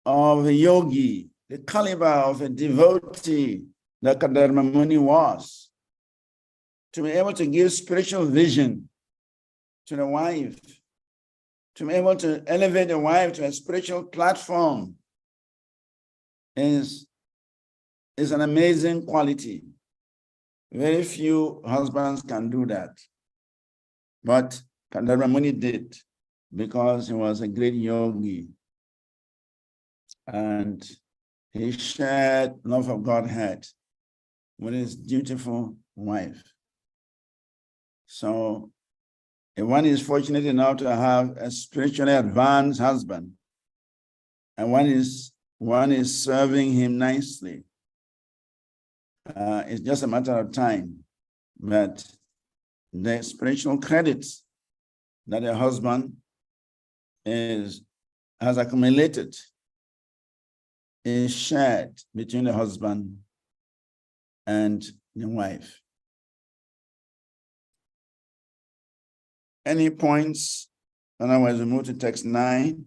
of a yogi, the caliber of a devotee that Kandarma Muni was, to be able to give spiritual vision to the wife, to be able to elevate the wife to a spiritual platform is an amazing quality. Very few husbands can do that. But Kandarma Muni did, because he was a great yogi. And he shared love of Godhead with his dutiful wife. So if one is fortunate enough to have a spiritually advanced husband, and one is serving him nicely, it's just a matter of time. But the spiritual credits that a husband has accumulated is shared between the husband and the wife. Any points? Otherwise, we move to text 9.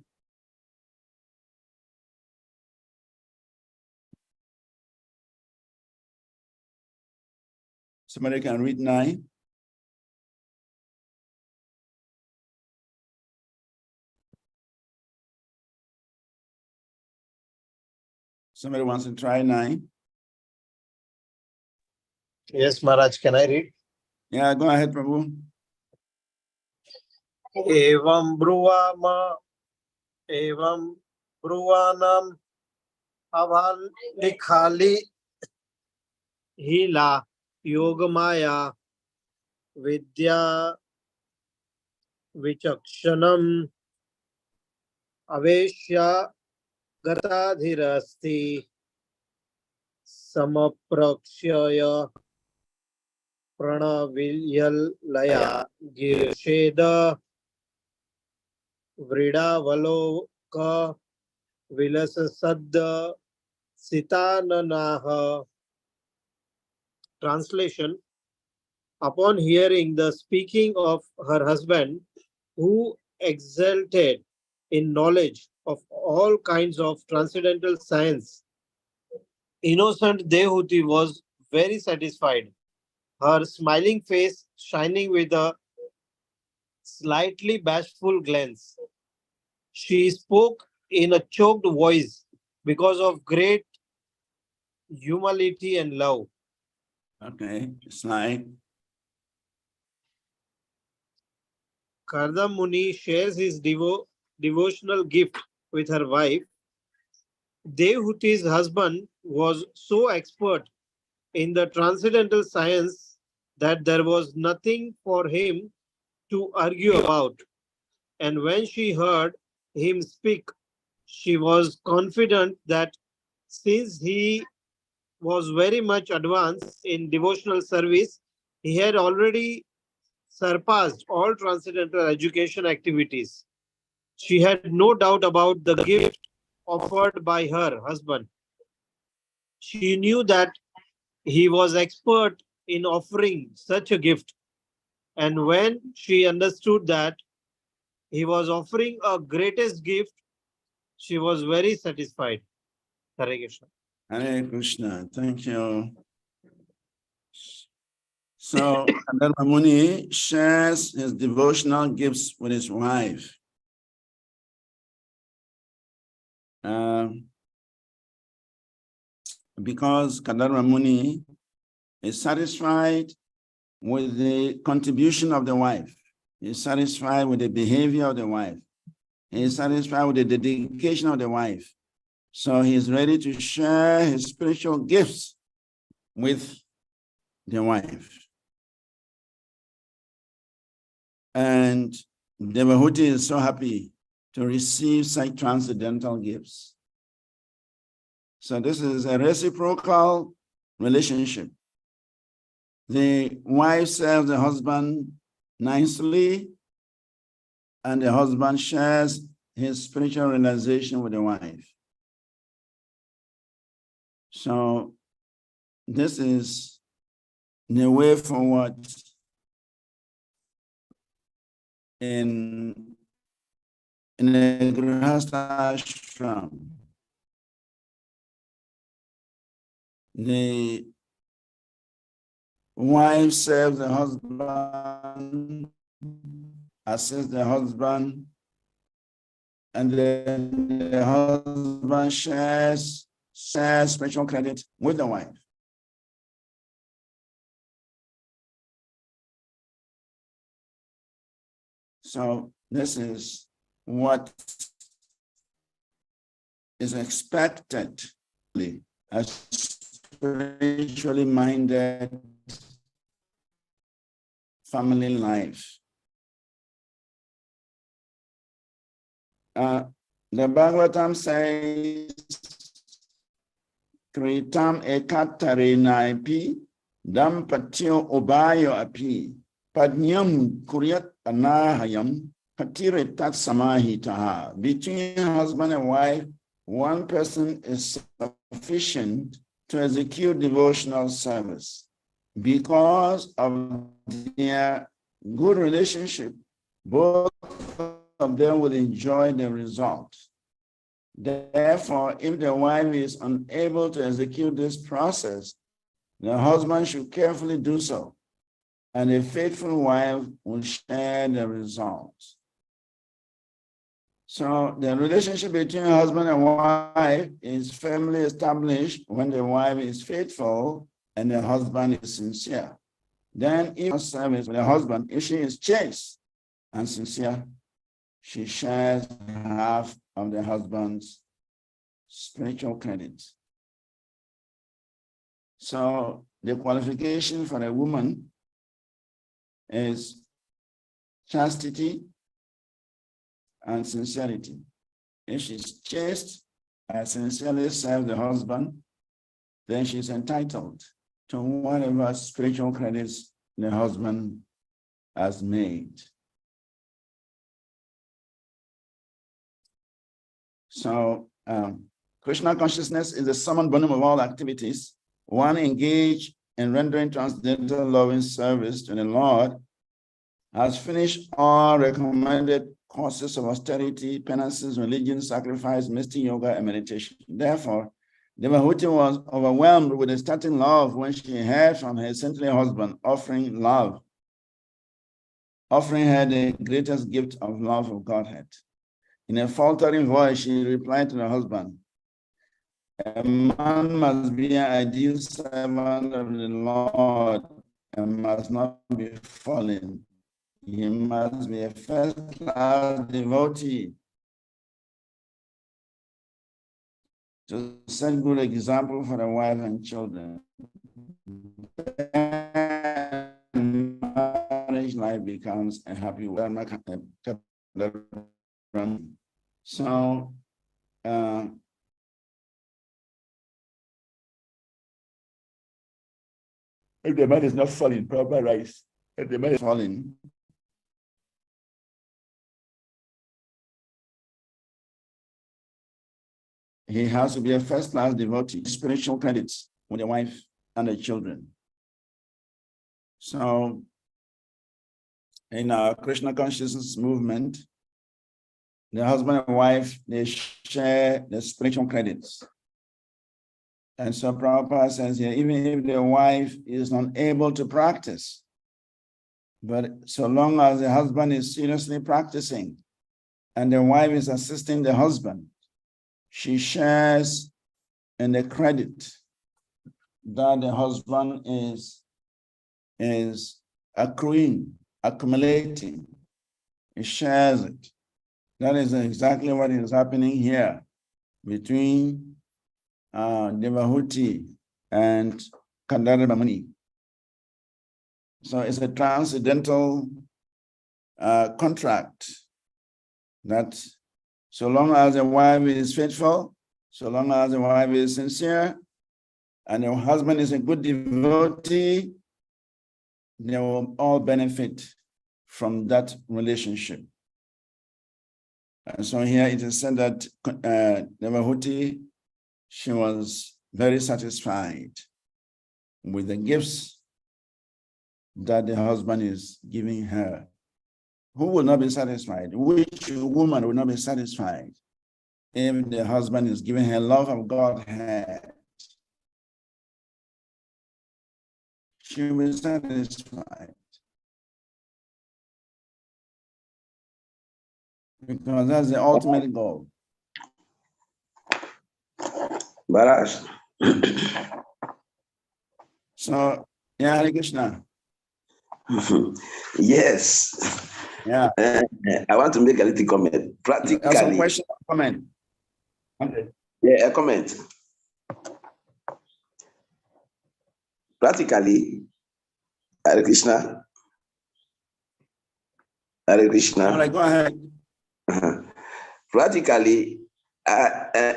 Somebody can read 9. Somebody wants to try 9? Yes, Maharaj, can I read? Yeah, go ahead, Prabhu. Evam bruvanam aval likhali hila yogamaya vidya vichakshanam aveshya gatadhirasti samaprakshaya pranavilyalaya girsheda vridavaloka vilasasadda sitananaha. Translation: upon hearing the speaking of her husband, who exulted in knowledge of all kinds of transcendental science, innocent Dehuti was very satisfied, her smiling face shining with a slightly bashful glance. She spoke in a choked voice because of great humility and love. Okay, slide. Karda Muni shares his devotional gift with her wife. Devhuti's husband was so expert in the transcendental science that there was nothing for him to argue about. And when she heard him speak, she was confident that since he was very much advanced in devotional service, he had already surpassed all transcendental education activities. She had no doubt about the gift offered by her husband. She knew that he was expert in offering such a gift. And when she understood that he was offering a greatest gift, she was very satisfied. Hare Krishna. Hare Krishna. Thank you. So, Karda Muni shares his devotional gifts with his wife. Because Karda Muni is satisfied with the contribution of the wife. He is satisfied with the behavior of the wife. He is satisfied with the dedication of the wife. So he is ready to share his spiritual gifts with the wife. And Devahuti is so happy to receive such transcendental gifts. So this is a reciprocal relationship. The wife serves the husband nicely, and the husband shares his spiritual realization with the wife. So this is the way forward in a Grihastha ashram. The wife serves the husband, assists the husband, and then the husband shares spiritual credit with the wife. So this is what is expected as spiritually minded family life. The Bhagavatam says, Kritam ekatarena api, dampatyo obayo api, Padnyam kuryat anahayam patire tat samahitaha. Between husband and wife, one person is sufficient to execute devotional service. Because of their good relationship, both of them will enjoy the result. Therefore, if the wife is unable to execute this process, the husband should carefully do so, and a faithful wife will share the results. So the relationship between husband and wife is firmly established when the wife is faithful and the husband is sincere. Then if service with the husband, if she is chaste and sincere, she shares half of the husband's spiritual credits. So the qualification for a woman is chastity and sincerity. If she's chaste and sincerely serves the husband, then she's entitled to whatever spiritual credits the husband has made. So Krishna consciousness is the summum bonum of all activities. One engaged in rendering transcendental loving service to the Lord has finished all recommended courses of austerity, penances, religion, sacrifice, mystic yoga, and meditation. Therefore, Devahuti was overwhelmed with ecstatic love when she heard from her saintly husband offering her the greatest gift of love of Godhead. In a faltering voice, she replied to the husband, "A man must be an ideal servant of the Lord and must not be fallen. He must be a first-class devotee to set good example for the wife and children. Marriage life becomes a happy one." So, if the man is not falling, proper rice. If the man is falling, he has to be a first-class devotee, spiritual credits with the wife and the children. So, in our Krishna consciousness movement, the husband and wife, they share the spiritual credits. And so Prabhupada says here, even if the wife is unable to practice, but so long as the husband is seriously practicing and the wife is assisting the husband, she shares in the credit that the husband is accumulating. He shares it. That is exactly what is happening here between Devahuti and Kandara Muni. So it's a transcendental contract that so long as the wife is faithful, so long as the wife is sincere, and the husband is a good devotee, they will all benefit from that relationship. And so here it is said that Devahuti, she was very satisfied with the gifts that the husband is giving her. Who will not be satisfied? Which woman will not be satisfied if the husband is giving her love of Godhead? She will be satisfied. Because that's the ultimate goal. Barash. So, yeah, Hare Krishna. Yes. Yeah. I want to make a little comment. Practically. That's a question or comment. Okay. Yeah, a comment. Practically, Hare Krishna. Hare Krishna. All right, go ahead. Practically,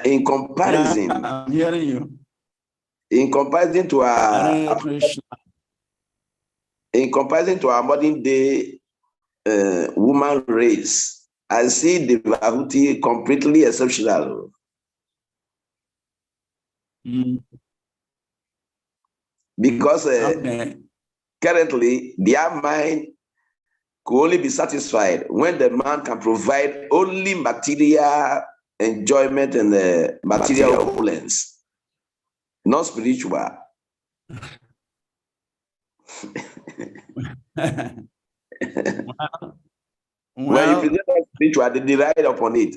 in comparison, Yeah, I'm hearing you. In comparison to Hare Krishna. in comparison to our modern day woman race, I see Devahuti completely exceptional. Because currently their mind could only be satisfied when the man can provide only material enjoyment and material opulence, not spiritual. When you present spiritual, they ride upon it.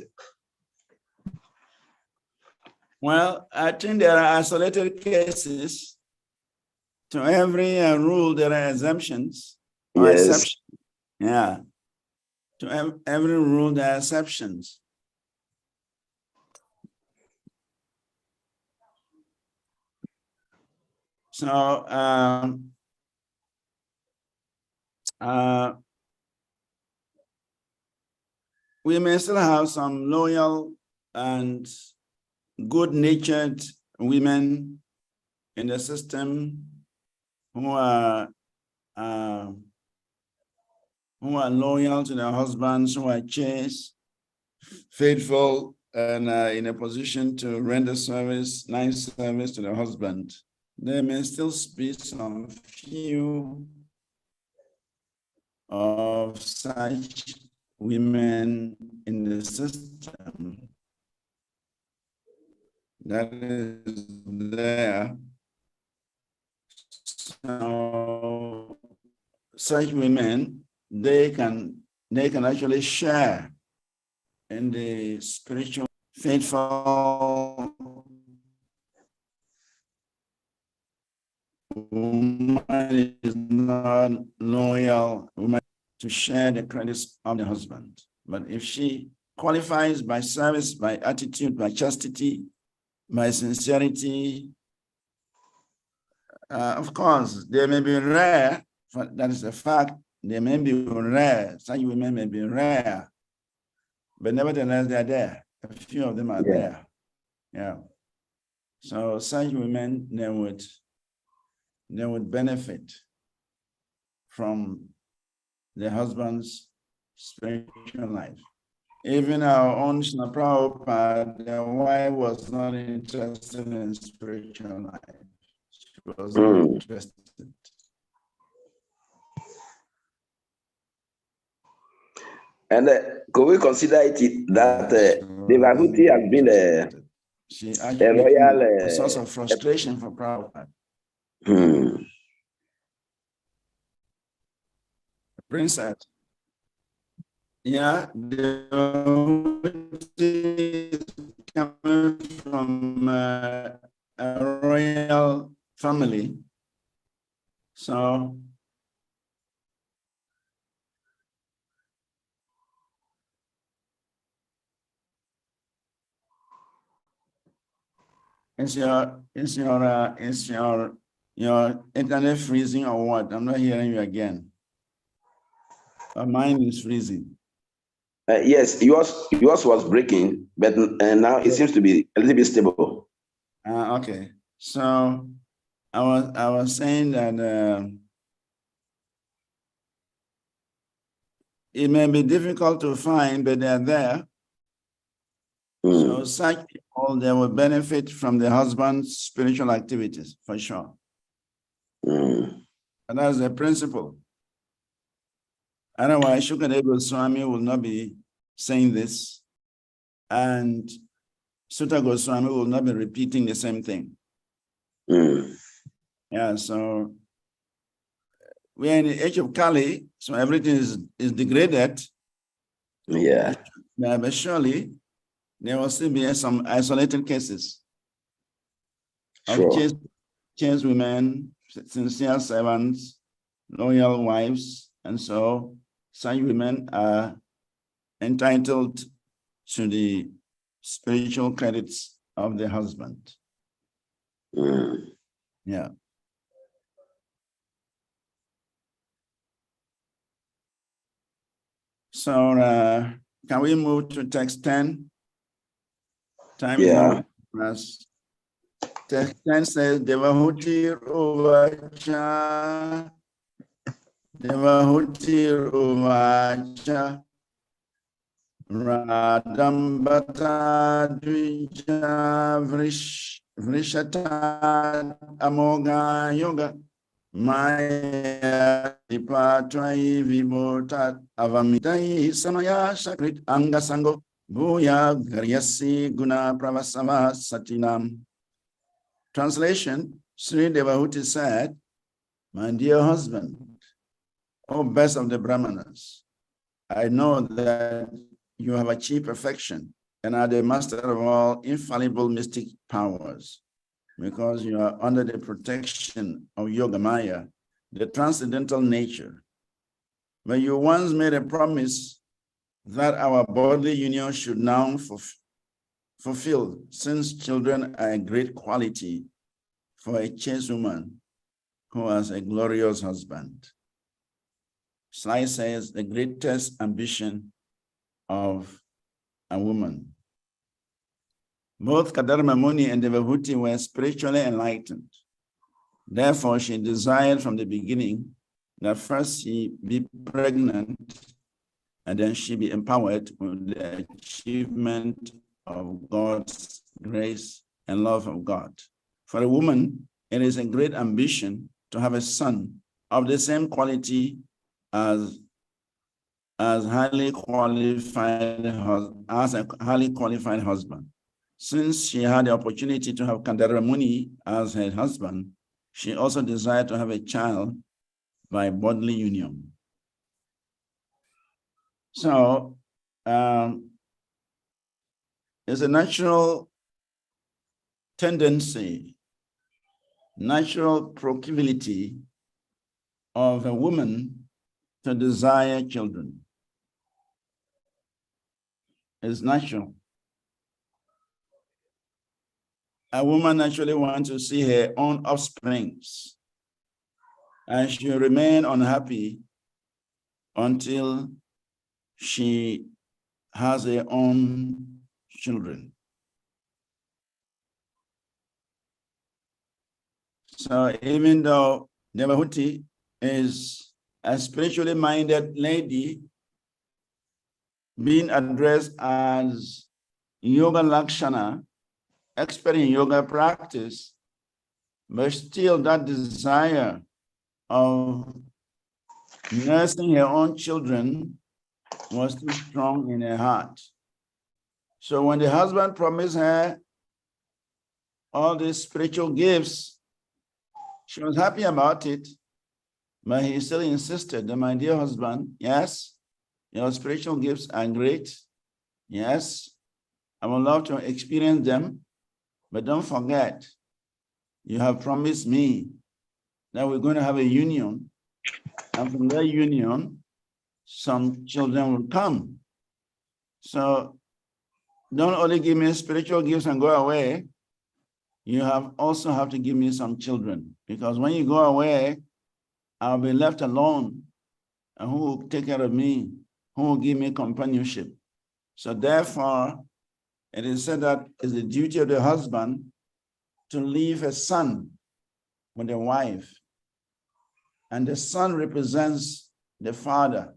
Well, I think there are isolated cases. To every rule, there are exemptions or exceptions. Yeah. To every rule, there are exceptions. So, we may still have some loyal and good-natured women in the system who are loyal to their husbands, who are chaste, faithful, and in a position to render service, nice service to their husband. There may still be some few of such women in the system that is there. So such women, they can actually share in the spiritual faithful woman is not loyal woman to share the credits of the husband. But if she qualifies by service, by attitude, by chastity, by sincerity, of course, they may be rare, that is a fact, they may be rare, such women may be rare, but nevertheless, they're there. A few of them are there. Yeah. So such women, they would benefit from their husband's spiritual life. Even our own Srila Prabhupada, their wife was not interested in spiritual life. She was not interested. And could we consider it that Devahuti has been a royal a source of frustration for Prabhupada? Princess. Yeah, Devahuti is coming from a royal family. So is your internet freezing or what? I'm not hearing you again. Mine is freezing. Yes, yours was breaking, but now it seems to be a little bit stable. Okay, so I was saying that it may be difficult to find, but they're there. So such people, they will benefit from the husband's spiritual activities, for sure. And that's the principle. Otherwise, Shukadeva Goswami will not be saying this, and Sutta Goswami will not be repeating the same thing. Yeah, so we are in the age of Kali, so everything is degraded. Yeah. But surely there will still be some isolated cases of chaste women, sincere servants, loyal wives, and so such women are entitled to the spiritual credits of the husband. Yeah. So can we move to text 10? Time is us. Text 10 says, Devahuti Uvacha Devahuti Uvacha Radambata Dvija Vrishata Amoga Yoga Maya Dipatrai Vimotat Avamitai Samaya Sakrit Angasango Bhuya Garyasi Guna Pravasava Satinam. Translation, Sri Devahuti said, "My dear husband, O best of the Brahmanas, I know that you have achieved perfection and are the master of all infallible mystic powers, because you are under the protection of Yogamaya, the transcendental nature. But you once made a promise that our bodily union should now fulfill, since children are a great quality for a chaste woman who has a glorious husband." Slide says the greatest ambition of a woman. Both Kadarma Muni and Devahuti were spiritually enlightened. Therefore, she desired from the beginning that first she be pregnant and then she be empowered with the achievement of God's grace and love of God. For a woman, it is a great ambition to have a son of the same quality as a highly qualified husband. Since she had the opportunity to have Kandara Muni as her husband, she also desired to have a child by bodily union. So it's a natural tendency, natural proclivity of a woman to desire children. It's natural. A woman actually wants to see her own offsprings, and she will remain unhappy until she has her own children. So even though Devahuti is a spiritually minded lady, being addressed as Yoga Lakshana, expert in yoga practice, but still that desire of nursing her own children was too strong in her heart. So when the husband promised her all these spiritual gifts, she was happy about it, but he still insisted that, my dear husband, yes, your spiritual gifts are great. Yes, I would love to experience them, but don't forget, you have promised me that we're going to have a union, and from that union, some children will come. So don't only give me spiritual gifts and go away, you also have to give me some children, because when you go away, I'll be left alone, and who will take care of me? Who will give me companionship? So therefore, it is said that it's the duty of the husband to leave a son with a wife, and the son represents the father,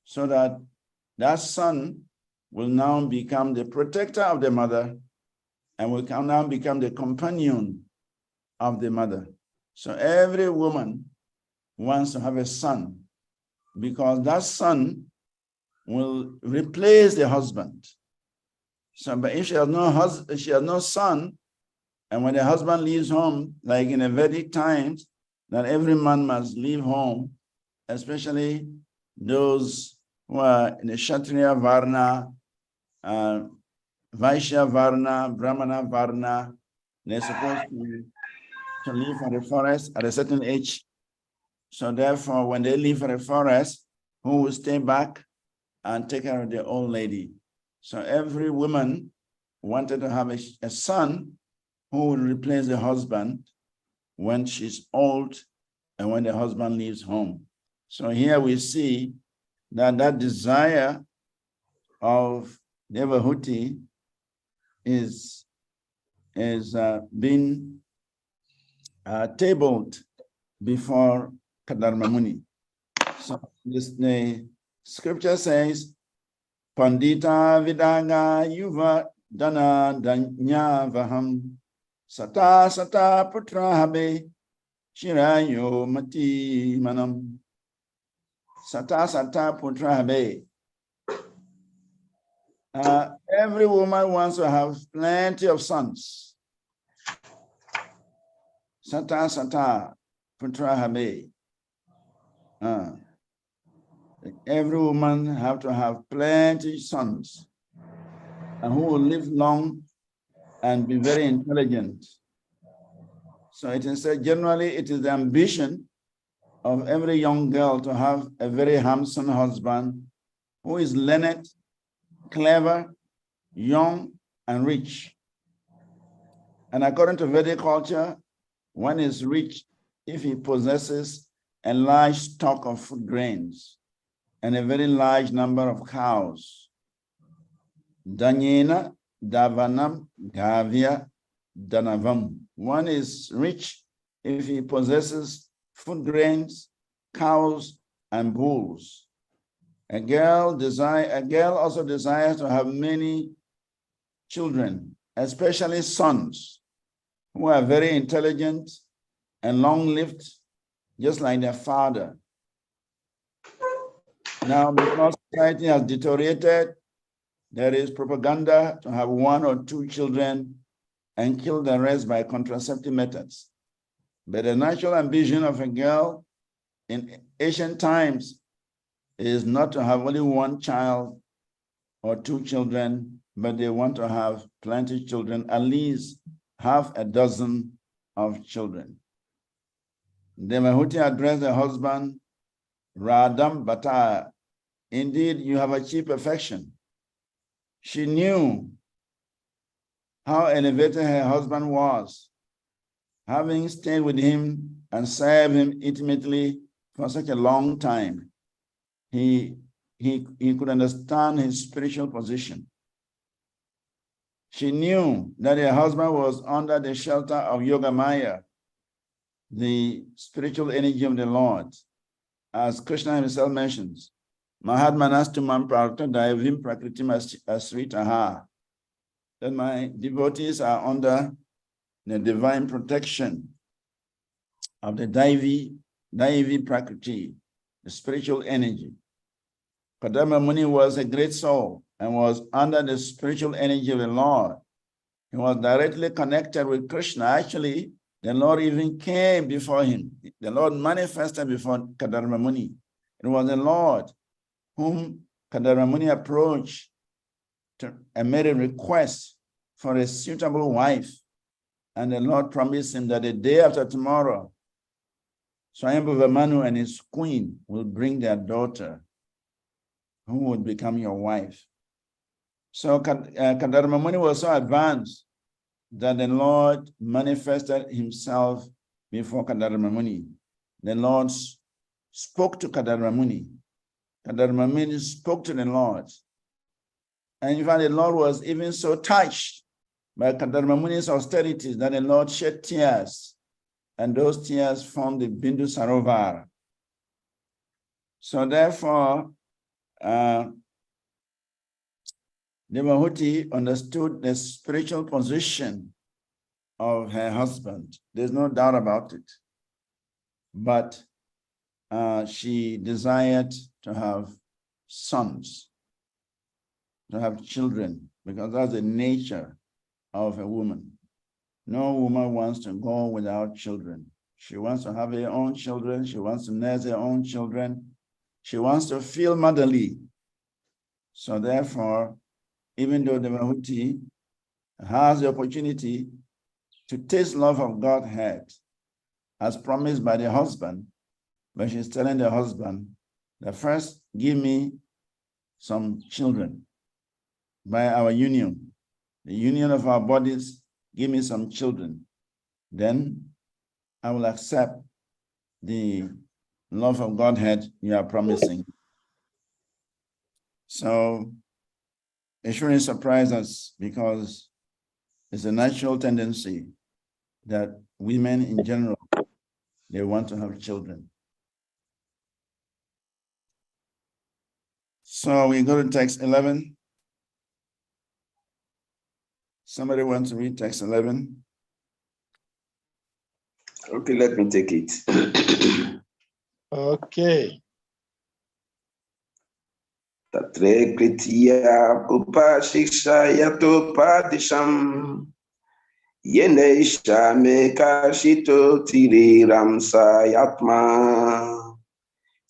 so that that son will now become the protector of the mother and will now become the companion of the mother. So every woman wants to have a son, because that son will replace the husband. So, but if she has no son, and when the husband leaves home, like in the Vedic times, that every man must leave home, especially those who are in the Kshatriya Varna, Vaishya Varna, Brahmana Varna, they're supposed to live for the forest at a certain age. So therefore, when they leave for the forest, who will stay back and take care of the old lady? So every woman wanted to have a son who will replace the husband when she's old and when the husband leaves home. So here we see that desire of Devahuti is being tabled before Kadarma Muni. So the scripture says, Pandita Vidanga Yuva Dana Danya Vaham Sata Sata Putra Habe Shirayo Mati Manam Sata Sata Putra Habe. Every woman wants to have plenty of sons. Sata Sata Putra Habe. Every woman have to have plenty of sons and who will live long and be very intelligent. So it is generally it is the ambition of every young girl to have a very handsome husband who is learned, clever, young, and rich. And according to Vedic culture, one is rich if he possesses a large stock of food grains and a very large number of cows. Danyena davanam gavya danavam. One is rich if he possesses food grains, cows, and bulls. A girl also desires to have many children, especially sons, who are very intelligent and long-lived, just like their father. Now, because society has deteriorated, there is propaganda to have 1 or 2 children and kill the rest by contraceptive methods. But the natural ambition of a girl in ancient times is not to have only 1 child or 2 children, but they want to have plenty of children, at least half a dozen of children. Devahuti addressed the husband, Radam Bata. Indeed, you have achieved perfection. She knew how elevated her husband was, having stayed with him and served him intimately for such a long time. He could understand his spiritual position. She knew that her husband was under the shelter of Yogamaya, the spiritual energy of the Lord. As Krishna himself mentions, Mahatmanastu mam prartha daivim prakritim asritaha. That my devotees are under the divine protection of the Daivi Prakriti, the spiritual energy. Kadama Muni was a great soul and was under the spiritual energy of the Lord. He was directly connected with Krishna. Actually, the Lord even came before him. The Lord manifested before Kadarma Muni. It was the Lord whom Kadarma Muni approached and made a request for a suitable wife. And the Lord promised him that the day after tomorrow, Swayambhuva Manu and his queen will bring their daughter, who would become your wife. So Kadarma Muni was so advanced that the Lord manifested himself before Kadarma Muni. The Lord spoke to Kadarma Muni. Kadarma Muni spoke to the Lord. And in fact, the Lord was even so touched by Kadarma Muni's austerities that the Lord shed tears, and those tears formed the Bindu Sarovar. So therefore, Devahuti understood the spiritual position of her husband. There's no doubt about it. But she desired to have sons, to have children, because that's the nature of a woman. No woman wants to go without children. She wants to have her own children. She wants to nurse her own children. She wants to feel motherly. So therefore, even though Devahuti has the opportunity to taste love of Godhead, as promised by the husband, but she's telling the husband that first give me some children by our union, the union of our bodies, give me some children. Then I will accept the love of Godhead you are promising. So it shouldn't surprise us, because it's a natural tendency that women in general, they want to have children. So we go to text 11. Somebody wants to read text 11? Okay, let me take it. Okay. Tatre kritiya pupa shiksha yato padisham yene ishame kashito tiri ramsa yatma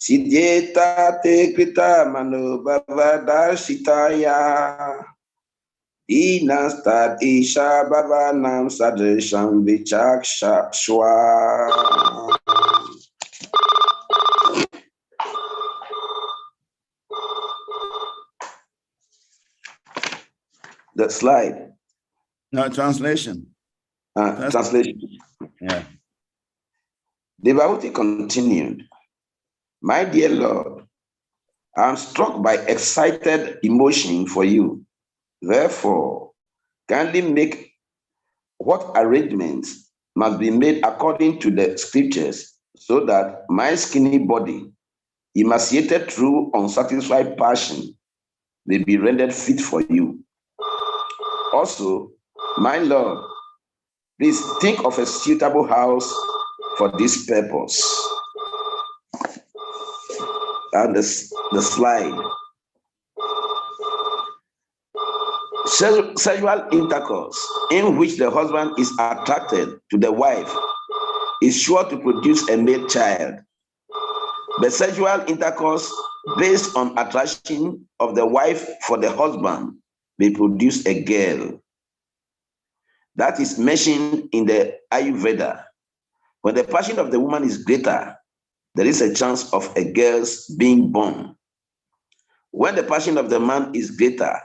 siddheta te krita mano bhavada shitaya dinastat isha bhavanam sadrisham vichaksha shwa. The slide. No, translation. Translation. Yeah. The Bhakti continued. My dear Lord, I am struck by excited emotion for you. Therefore, kindly make what arrangements must be made according to the scriptures so that my skinny body, emaciated through unsatisfied passion, may be rendered fit for you. Also, my Lord, please think of a suitable house for this purpose. And the slide. Sexual intercourse in which the husband is attracted to the wife is sure to produce a male child. The sexual intercourse based on attraction of the wife for the husband may produce a girl. That is mentioned in the Ayurveda. When the passion of the woman is greater, there is a chance of a girl's being born. When the passion of the man is greater,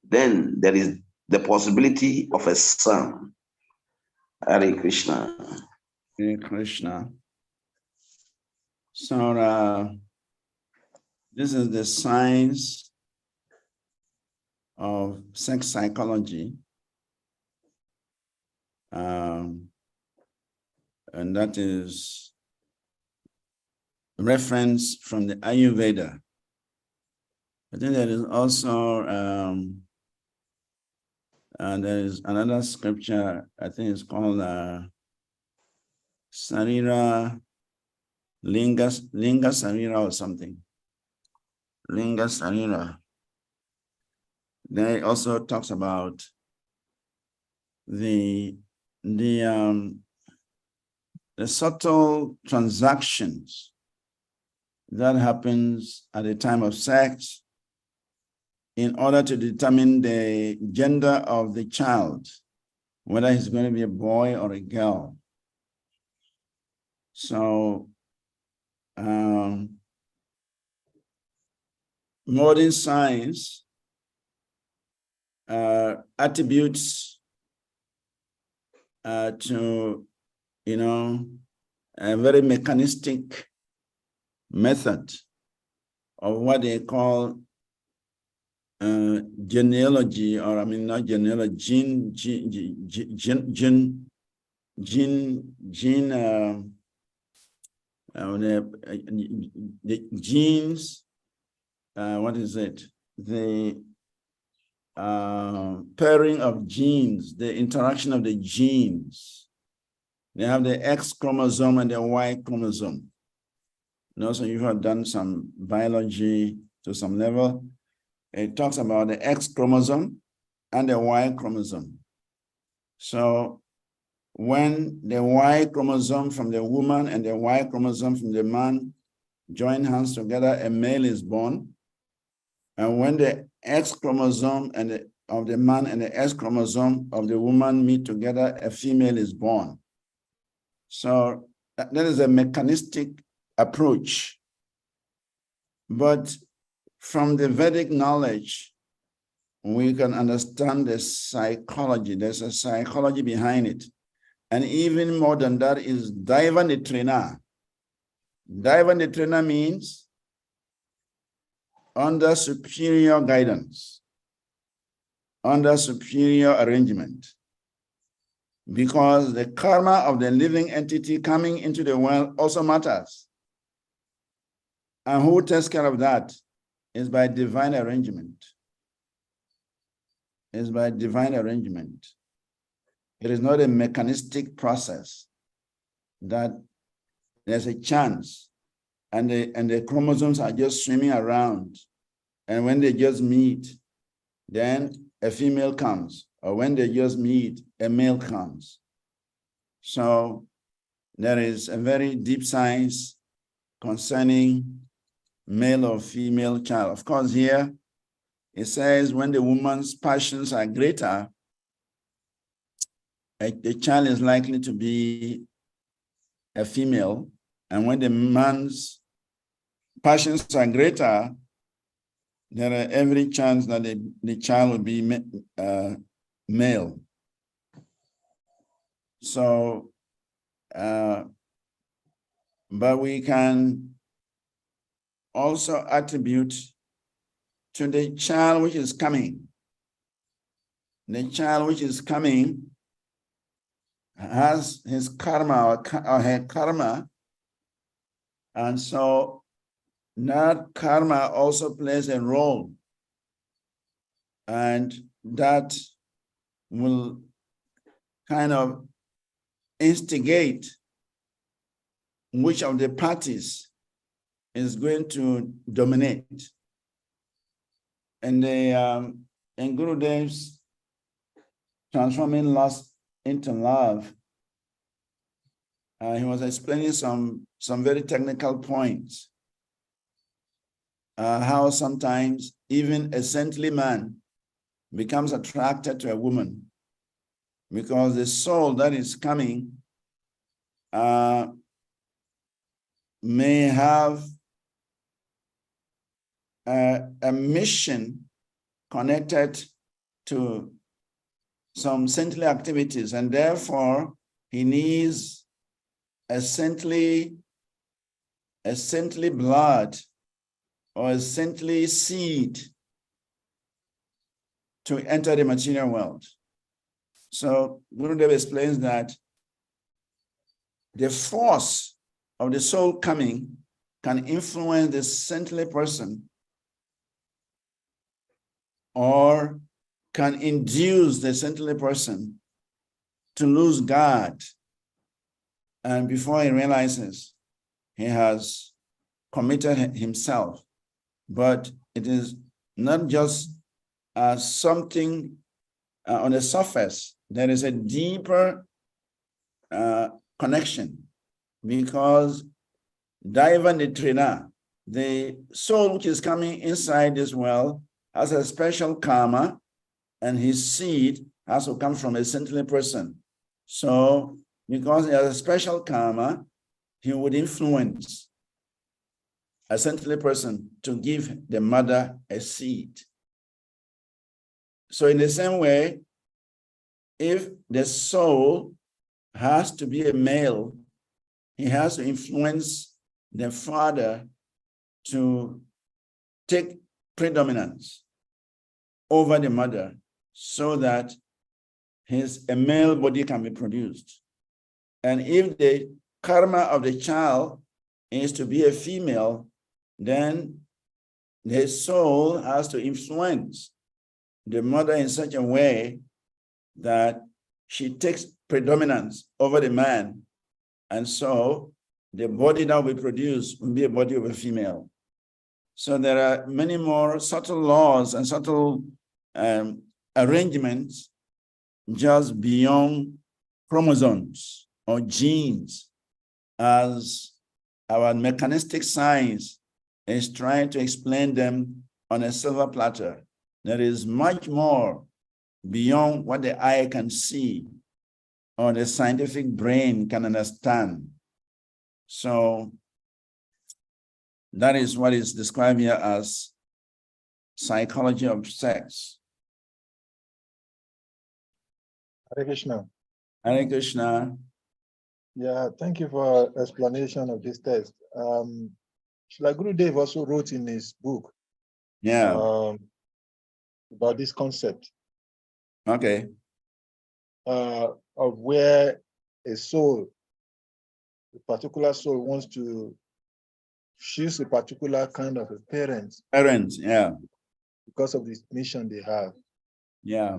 then there is the possibility of a son. Hare Krishna. Hare Krishna. So this is the science of sex psychology. And that is reference from the Ayurveda. I think there is also, there is another scripture, I think it's called Sarira, Linga Sarira or something. Linga Sarira. They also talks about the subtle transactions that happens at the time of sex in order to determine the gender of the child, whether he's going to be a boy or a girl. So modern science attributes to, a very mechanistic method of what they call genealogy, or not genealogy, the genes, what is it? The pairing of genes, the interaction of the genes. They have the X chromosome and the Y chromosome. So you have done some biology to some level. It talks about the X chromosome and the Y chromosome. So when the Y chromosome from the woman and the Y chromosome from the man join hands together, a male is born. And when the X chromosome of the man and the X chromosome of the woman meet together, a female is born. So that is a mechanistic approach. But from the Vedic knowledge, we can understand the psychology. There's a psychology behind it. And even more than that is Daiva Nitrina. Daiva Nitrina means under superior guidance, under superior arrangement. Because the karma of the living entity coming into the world also matters. And who takes care of that? is by divine arrangement. Is by divine arrangement. It is not a mechanistic process that there's a chance and the chromosomes are just swimming around. And when they just meet, then a female comes. Or when they just meet, a male comes. So there is a very deep science concerning male or female child. Of course, here it says when the woman's passions are greater, the child is likely to be a female. And when the man's passions are greater, there are every chance that the child will be male. So, but we can also attribute to the child which is coming. The child which is coming has his karma or her karma, and so that karma also plays a role, and that will kind of instigate which of the parties is going to dominate. And in Gurudev's Transforming Lust into Love, he was explaining some very technical points. How sometimes even a saintly man becomes attracted to a woman because the soul that is coming may have a mission connected to some saintly activities, and therefore he needs a saintly blood or a saintly seed to enter the material world. So Gurudev explains that the force of the soul coming can influence the saintly person or can induce the saintly person to lose God. And before he realizes, he has committed himself. But it is not just something on the surface. There is a deeper connection, because Daiva Nitrina, the soul which is coming inside this world, has a special karma, and his seed has to come from a saintly person. So, because he has a special karma, he would influence a saintly person to give the mother a seed. So in the same way, if the soul has to be a male, he has to influence the father to take predominance over the mother so that a male body can be produced. And if the karma of the child is to be a female, then the soul has to influence the mother in such a way that she takes predominance over the man. And so the body that we produce will be a body of a female. So there are many more subtle laws and subtle arrangements just beyond chromosomes or genes, as our mechanistic science is trying to explain them on a silver platter. There is much more beyond what the eye can see or the scientific brain can understand. So that is what is described here as psychology of sex. Hare Krishna. Hare Krishna. Yeah, thank you for explanation of this text. Srila Gurudev also wrote in his book about this concept. Okay. Of where a soul, a particular soul, wants to she's a particular kind of a parent. Parents, yeah. Because of the mission they have. Yeah.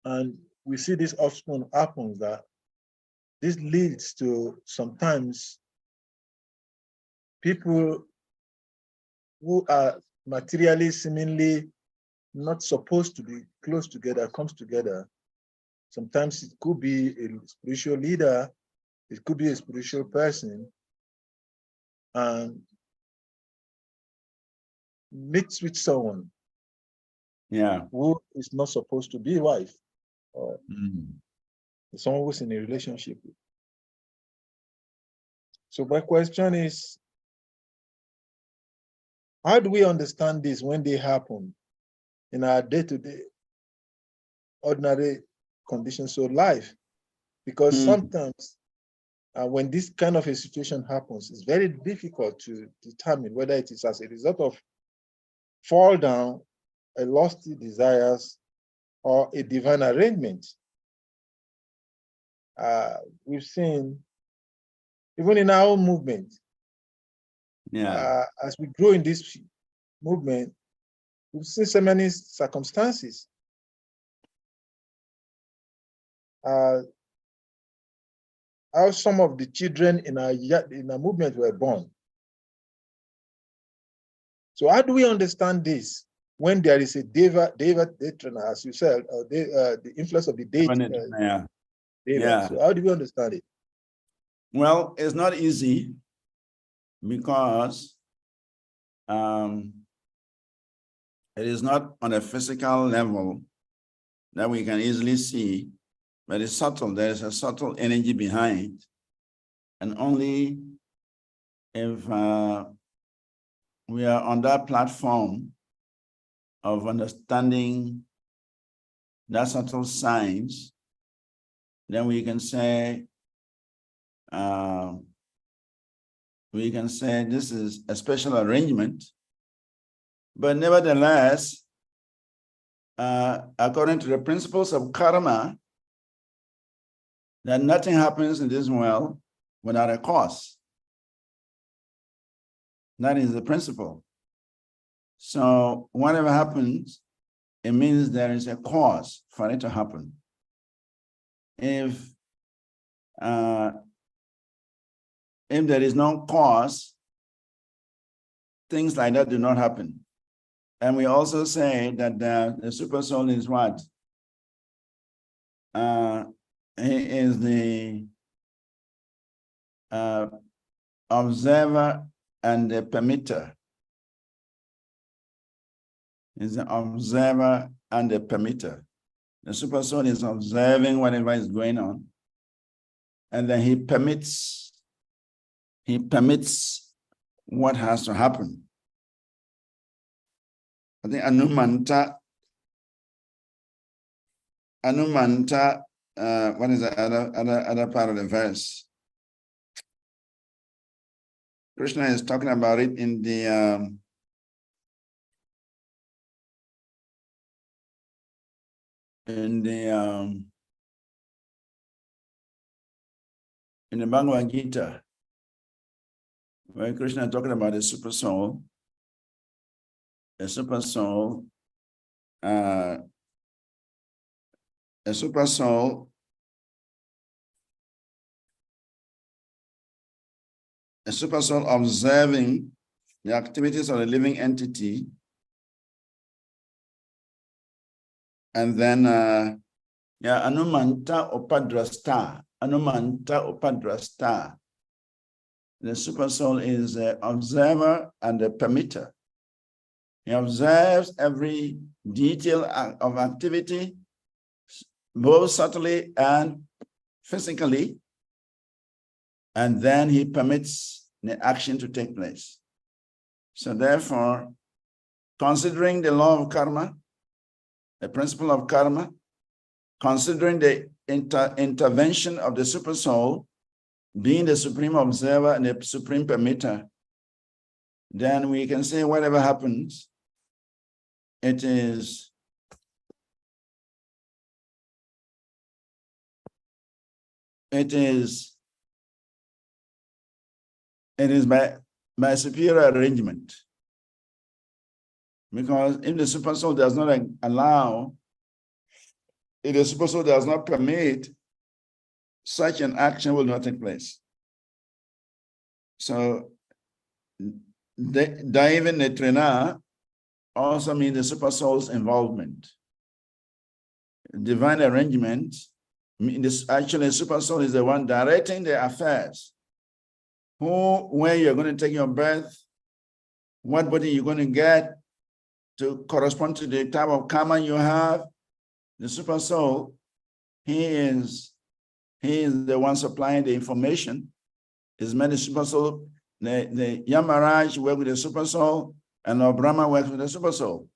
And we see this often happens that this leads to sometimes people who are materially seemingly not supposed to be close together comes together. Sometimes it could be a spiritual leader, it could be a spiritual person, and meets with someone who is not supposed to be a wife or someone who's in a relationship. So my question is, how do we understand this when they happen in our day-to-day ordinary conditions of life? Because sometimes when this kind of a situation happens, it's very difficult to determine whether it is as a result of fall down, a lofty desires, or a divine arrangement. We've seen, even in our own movement, as we grow in this movement, we've seen so many circumstances. How some of the children in our movement were born. So how do we understand this when there is a Deva, as you said, the influence of the deity? So how do we understand it? Well, it's not easy because it is not on a physical level that we can easily see, but it's subtle. There is a subtle energy behind. And only if we are on that platform of understanding that subtle signs, then we can say this is a special arrangement. But nevertheless, according to the principles of karma, that nothing happens in this world without a cause. That is the principle. So whatever happens, it means there is a cause for it to happen. If there is no cause, things like that do not happen. And we also say that the super soul is what? He is the observer and the permitter. He's the observer and the permitter. The super soul is observing whatever is going on, and then he permits what has to happen. I think Anumanta, what is the other part of the verse? Krishna is talking about it in the Bhagavad Gita, where Krishna is talking about the super soul. A super soul observing the activities of a living entity, and then Anumanta Upadrasta. The super soul is the observer and the permitter. He observes every detail of activity, both subtly and physically, and then he permits the action to take place. So therefore, considering the law of karma, the principle of karma, considering the intervention of the super soul, being the supreme observer and the supreme permitter, then we can say whatever happens, it is it is by superior arrangement. Because if the super soul does not allow, if the super soul does not permit, such an action will not take place. So, Daiva Netrina also means the super soul's involvement. Divine arrangement, actually, the super soul is the one directing the affairs. Where you're going to take your birth, what body you're going to get to correspond to the type of karma you have. The super soul, he is the one supplying the information. His many super soul, the Yamaraj work with the super soul, and Lord Brahma works with the super soul.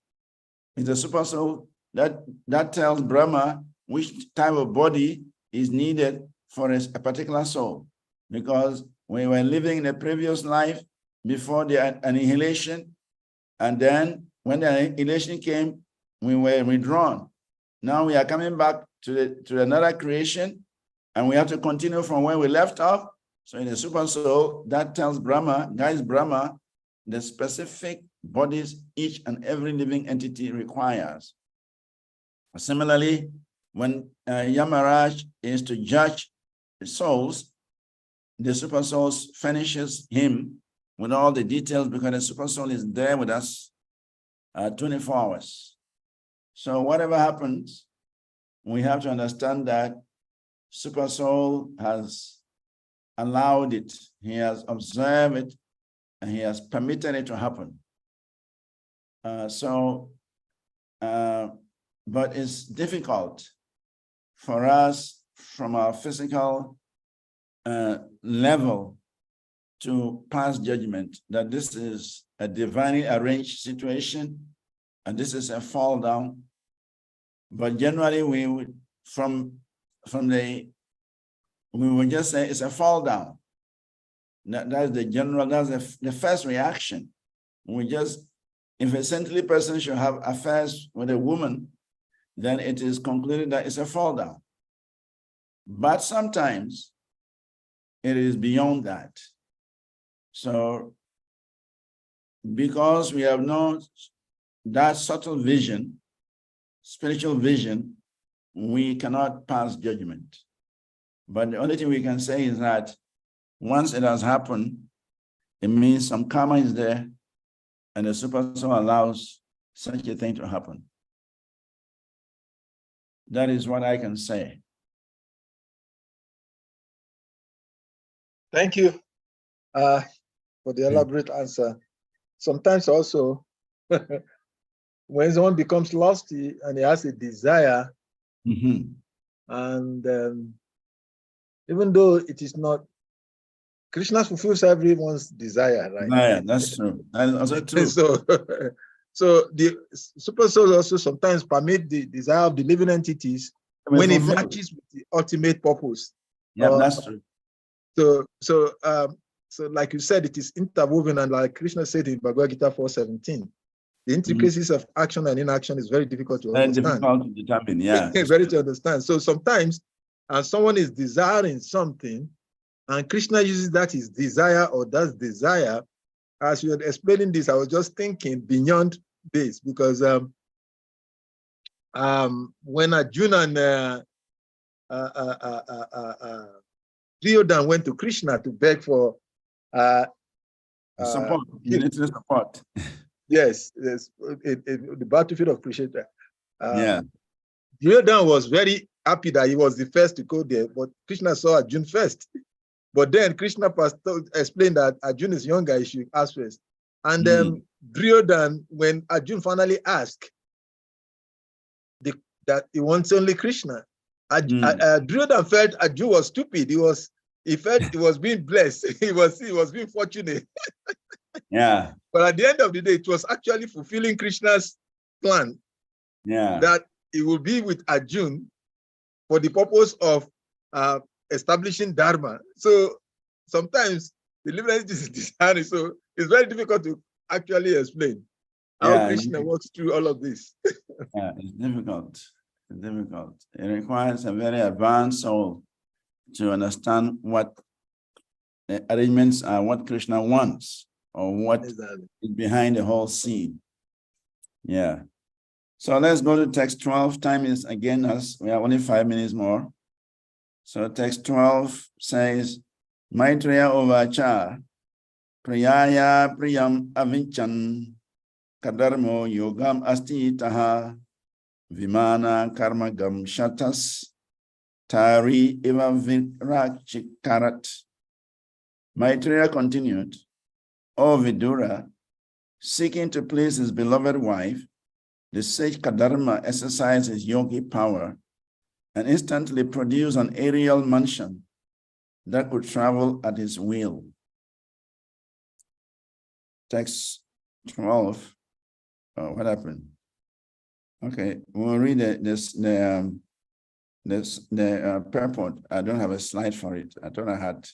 It's the super soul that tells Brahma which type of body is needed for a particular soul. Because we were living in a previous life before the annihilation, and then when the annihilation came, we were withdrawn. Now we are coming back to another creation, and we have to continue from where we left off. So in the super soul, that tells Brahma, guides Brahma, the specific bodies each and every living entity requires. Similarly, when Yamaraj is to judge the souls, the super soul furnishes him with all the details, because the super soul is there with us 24 hours. So whatever happens, we have to understand that super soul has allowed it, he has observed it, and he has permitted it to happen. But it's difficult for us from our physical level to pass judgment that this is a divinely arranged situation and this is a fall down. But generally we would we would just say it's a fall down. That's the general, that's the first reaction. If a saintly person should have affairs with a woman, then it is concluded that it's a fall down. But sometimes it is beyond that. So because we have no that subtle vision, spiritual vision, we cannot pass judgment. But the only thing we can say is that once it has happened, it means some karma is there, and the super soul allows such a thing to happen. That is what I can say. Thank you for the elaborate answer. Sometimes also, when someone becomes lusty and he has a desire, and even though it is not, Krishna fulfills everyone's desire, right? Yeah, that's true. That is also true. So the super soul also sometimes permit the desire of the living entities when it matches with the ultimate purpose. Yeah, that's true. So like you said, it is interwoven, and like Krishna said in Bhagavad Gita 4:17, the intricacies of action and inaction is very difficult to understand. Very difficult to determine, yeah. Very to understand. So sometimes someone is desiring something, and Krishna uses that his desire or that desire. As you were explaining this, I was just thinking beyond this, because when Arjuna and Duryodhana went to Krishna to beg for support, military support. Yes, the battlefield of Kurukshetra. Yeah. Duryodhana was very happy that he was the first to go there, but Krishna saw Arjuna first. But then Krishna explained that Arjuna is younger, he should ask first. And Duryodhana, when Arjuna finally asked that he wants only Krishna, Duryodhana felt Arjuna was stupid. He felt he was being blessed. he was being fortunate. Yeah. But at the end of the day, it was actually fulfilling Krishna's plan. Yeah. That he will be with Arjuna for the purpose of establishing Dharma. So sometimes the living is desiring, so it's very difficult to actually explain how Krishna works through all of this. Yeah, it's difficult. It's difficult. It requires a very advanced soul to understand what arrangements are what Krishna wants, or what is behind the whole scene. Yeah. So let's go to text 12. Time is again us. We have only 5 minutes more. So text 12 says, Maitreya Uvacha, Priyaya Priyam Avinchan, Kadarmo Yogam Asti Taha, Vimana Karmagam Shatas, Tari Iva Virachikarat. Maitreya continued, O Vidura, seeking to please his beloved wife, the sage Kadarma exercised his yogi power and instantly produced an aerial mansion that could travel at his will. Text 12. Oh, what happened? Okay, we'll read the purport. I don't have a slide for it. I thought I had.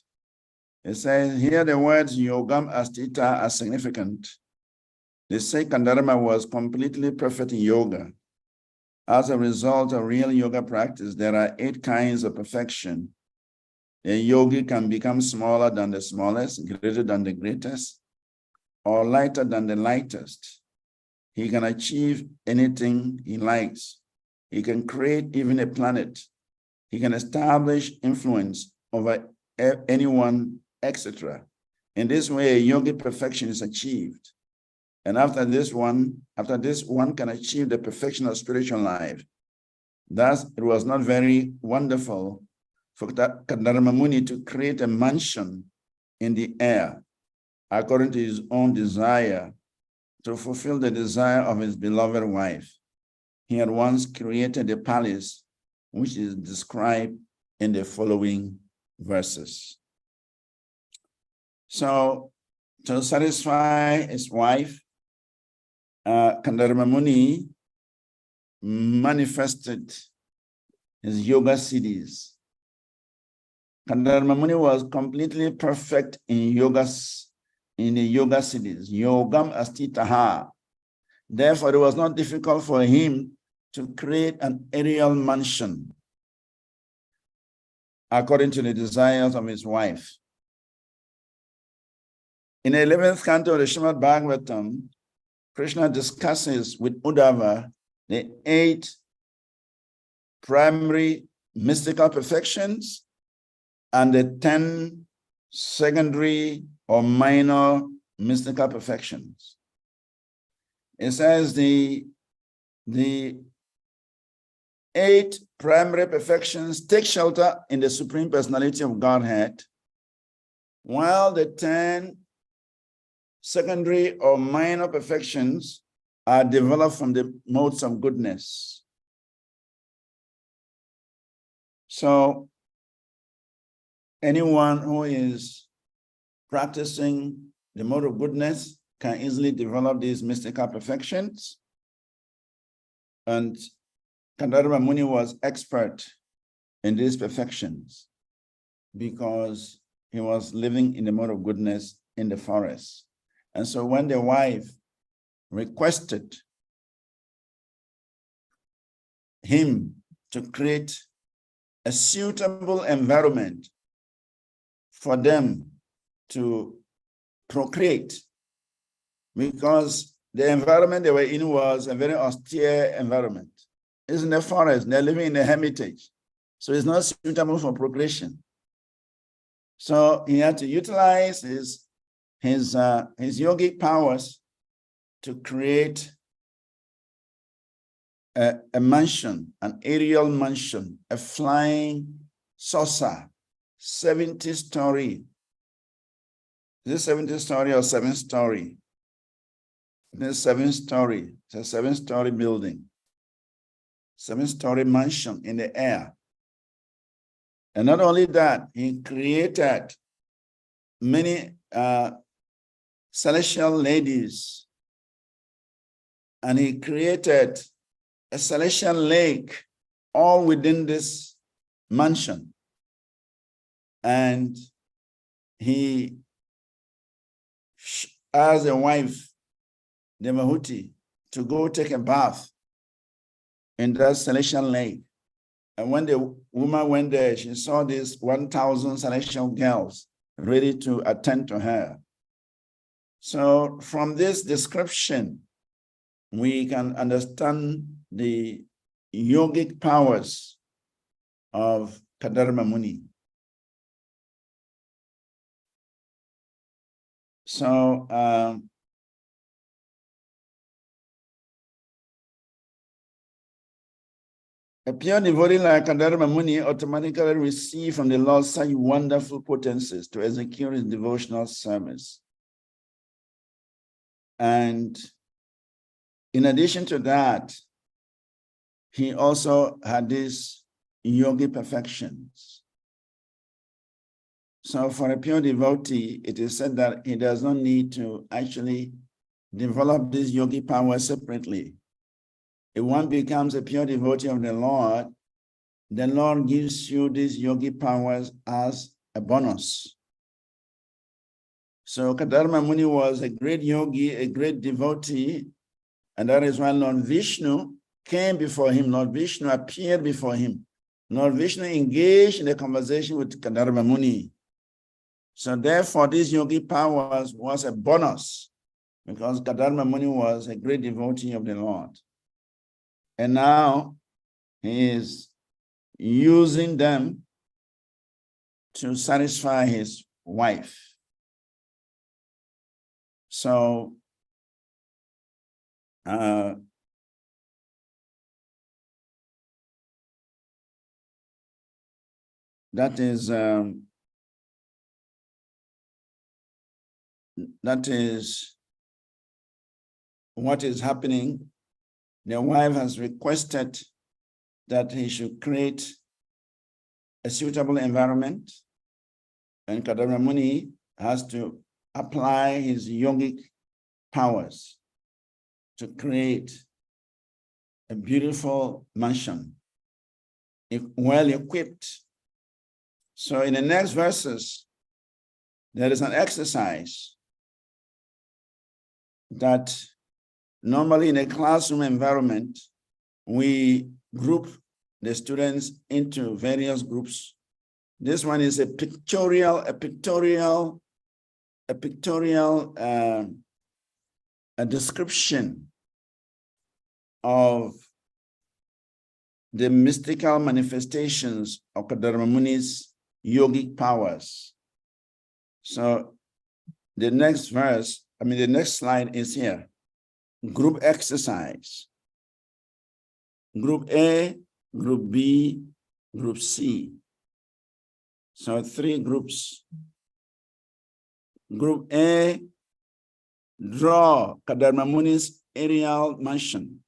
It says here the words Yogam Astita are significant. The sage Kandarma was completely perfect in yoga. As a result of real yoga practice, there are 8 kinds of perfection. A yogi can become smaller than the smallest, greater than the greatest, or lighter than the lightest. He can achieve anything he likes. He can create even a planet. He can establish influence over anyone, etc. In this way, yogic perfection is achieved. And after this one can achieve the perfection of spiritual life. Thus, it was not very wonderful for Kadarma Muni to create a mansion in the air, according to his own desire, to fulfill the desire of his beloved wife. He had once created a palace, which is described in the following verses. So, to satisfy his wife, Kandarma Muni manifested his yoga siddhis. Kandarma Muni was completely perfect in the yoga siddhis, yogam astitaha. Therefore, it was not difficult for him to create an aerial mansion according to the desires of his wife. In the 11th canto of the Srimad Bhagavatam, Krishna discusses with Uddhava the 8 primary mystical perfections and the 10 secondary or minor mystical perfections. It says the 8 primary perfections take shelter in the Supreme Personality of Godhead, while the 10 secondary or minor perfections are developed from the modes of goodness. So anyone who is practicing the mode of goodness can easily develop these mystical perfections. And Kandarma Muni was expert in these perfections because he was living in the mode of goodness in the forest. And so when the wife requested him to create a suitable environment for them to procreate, because the environment they were in was a very austere environment. It's in the forest, they're living in a hermitage, so it's not suitable for procreation. So he had to utilize his yogic powers to create a mansion, an aerial mansion, a flying saucer, 70-story. Is it 70-story or 7-story? It is 7-story. It's a 7-story building, 7-story mansion in the air. And not only that, he created many celestial ladies, and he created a celestial lake all within this mansion. And he asked the wife, Demahuti, to go take a bath in that celestial lake. And when the woman went there, she saw these 1,000 celestial girls ready to attend to her. So from this description, we can understand the yogic powers of Kadarma Muni. So a pure devotee like Kadarma Muni automatically receives from the Lord such wonderful potencies to execute his devotional service. And in addition to that, he also had these yogi perfections. So for a pure devotee, it is said that he does not need to actually develop these yogi powers separately. If one becomes a pure devotee of the Lord gives you these yogi powers as a bonus. So Kadarma Muni was a great yogi, a great devotee, and that is why Lord Vishnu came before him. Lord Vishnu appeared before him. Lord Vishnu engaged in a conversation with Kadarma Muni. So therefore, these yogi powers was a bonus because Kadarma Muni was a great devotee of the Lord. And now he is using them to satisfy his wife. So that is what is happening. The wife has requested that he should create a suitable environment, and Kadarma Muni has to apply his yogic powers to create a beautiful mansion, well equipped. So in the next verses, there is an exercise that normally in a classroom environment, we group the students into various groups. This one is a description of the mystical manifestations of Kadarma Muni's yogic powers. So the next slide is here. Group exercise. Group A, Group B, Group C. So 3 groups. Group A, draw Kadarma Muni's aerial mansion.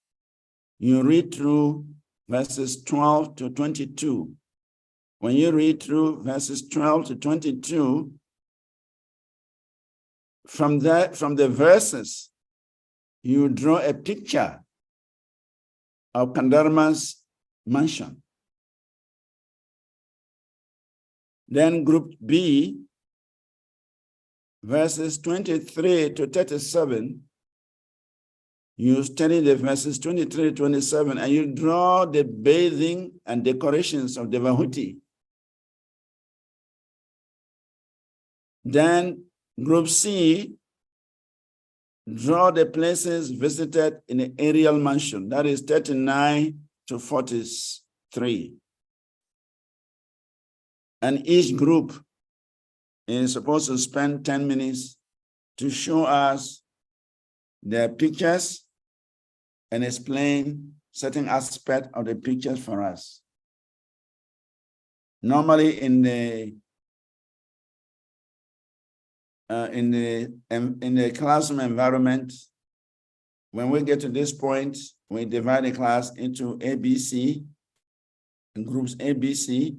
You read through verses 12 to 22. When you read through verses 12 to 22, from the verses, you draw a picture of Kadarma's mansion. Then group B, verses 23 to 37, you study the verses 23 to 27, and you draw the bathing and decorations of Devahuti. Then group C, draw the places visited in the aerial mansion. That is 39 to 43. And each group is supposed to spend 10 minutes to show us their pictures and explain certain aspect of the pictures for us. Normally in the classroom environment, when we get to this point, we divide the class into ABC, groups ABC,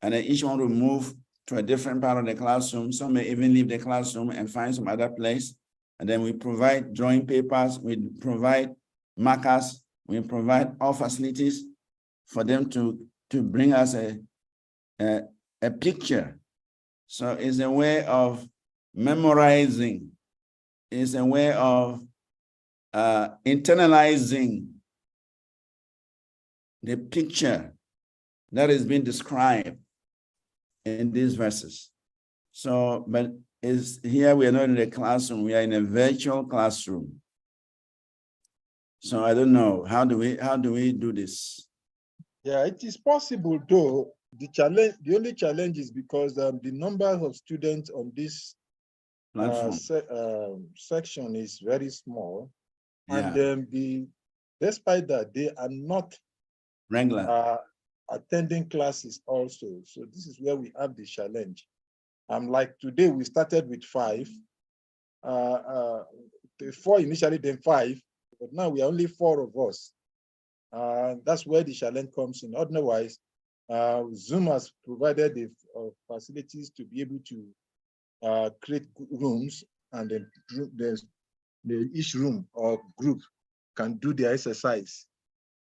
and then each one will move to a different part of the classroom. Some may even leave the classroom and find some other place. And then we provide drawing papers, we provide markers, we provide all facilities for them to bring us a picture. So it's a way of memorizing, it's a way of internalizing the picture that is being described in these verses. So, but is here we are not in a classroom, we are in a virtual classroom. So I don't know, how do we do this? Yeah, it is possible though. The only challenge is because the number of students on this section is very small. Yeah. And despite that, they are not regular attending classes also. So this is where we have the challenge. Like today, we started with 5, 4 initially, then 5, but now we are only 4 of us. That's where the challenge comes in. Otherwise, Zoom has provided the facilities to be able to create rooms, and then each room or group can do their exercise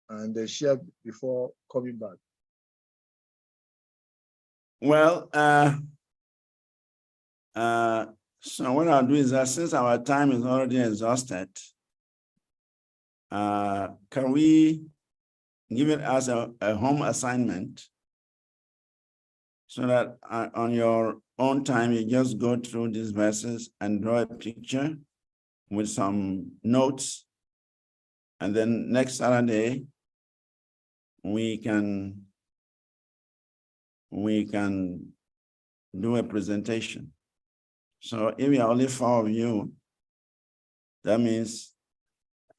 and they share before coming back. Well, so what I'll do is that since our time is already exhausted, can we give it as a home assignment so that on your own time, you just go through these verses and draw a picture with some notes. And then next Saturday, we can do a presentation. So if we are only 4 of you, that means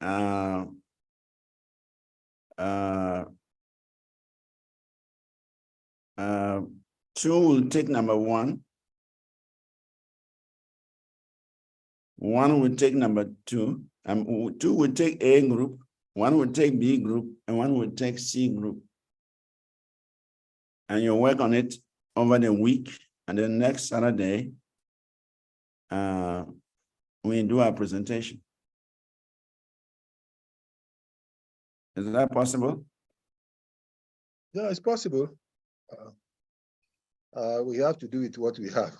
2 will take number 1. 1 will take number 2. 2 will take A group, 1 will take B group, and 1 will take C group. And you work on it over the week, and then next Saturday, we do our presentation. Is that possible? Yeah, it's possible. We have to do it what we have.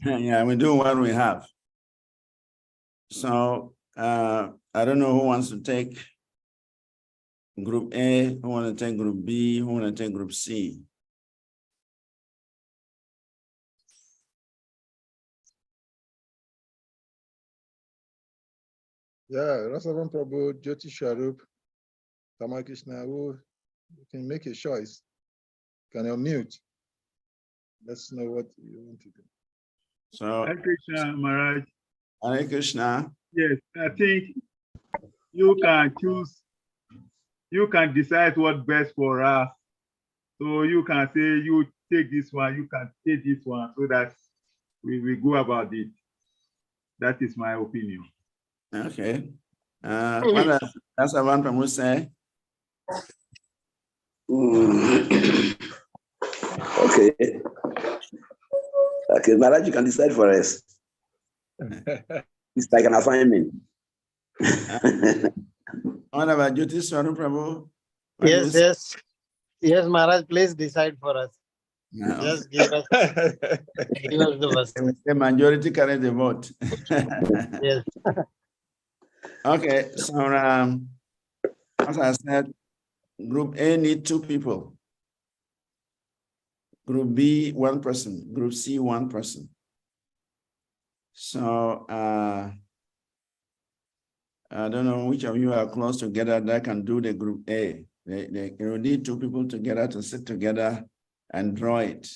Yeah, we do what we have. So I don't know who wants to take group A, who wants to take group B, who wants to take group C. Yeah, Rasavan Prabhu, Jyoti Sharup, Tamakrishna, who can make a choice. Can you mute? Let's know what you want to do. So, Hare Krishna, Maharaj. Hare Krishna. Yes, I think you can choose, you can decide what best for us. So you can say, you take this one, you can take this one, so that we go about it. That is my opinion. Okay. What does Rasavan Prabhu say? Okay. Okay, Maharaj, you can decide for us. It's like an assignment. What about Jyoti Swarup Prabhu? Yes, Maharaj, please decide for us. No. Just give us the verse. The majority carry the vote. Yes. Okay, so as I said, group A need 2 people. Group B, 1 person. Group C, 1 person. So I don't know which of you are close together that can do the group A. They will need 2 people together to sit together and draw it.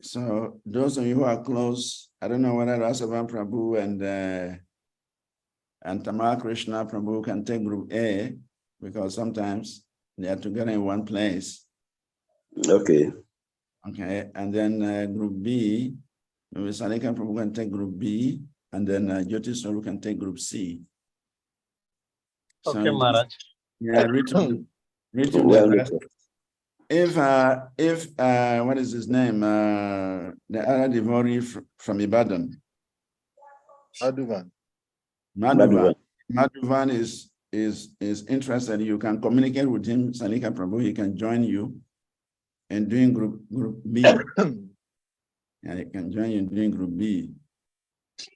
So those of you who are close, I don't know whether Rasavan Prabhu and Tamar Krishna Prabhu can take group A, because sometimes they are together in one place. Okay. Okay, and then group B, maybe Salika Prabhu can take group B, and then Jyoti Swarup can take group C. Okay, So Maharaj. Yeah, written Well, if what is his name? The other devotee from Ibadan. Madhuvan is interested. You can communicate with him, Salika Prabhu. He can join you in doing group B. And he can join you in doing group B.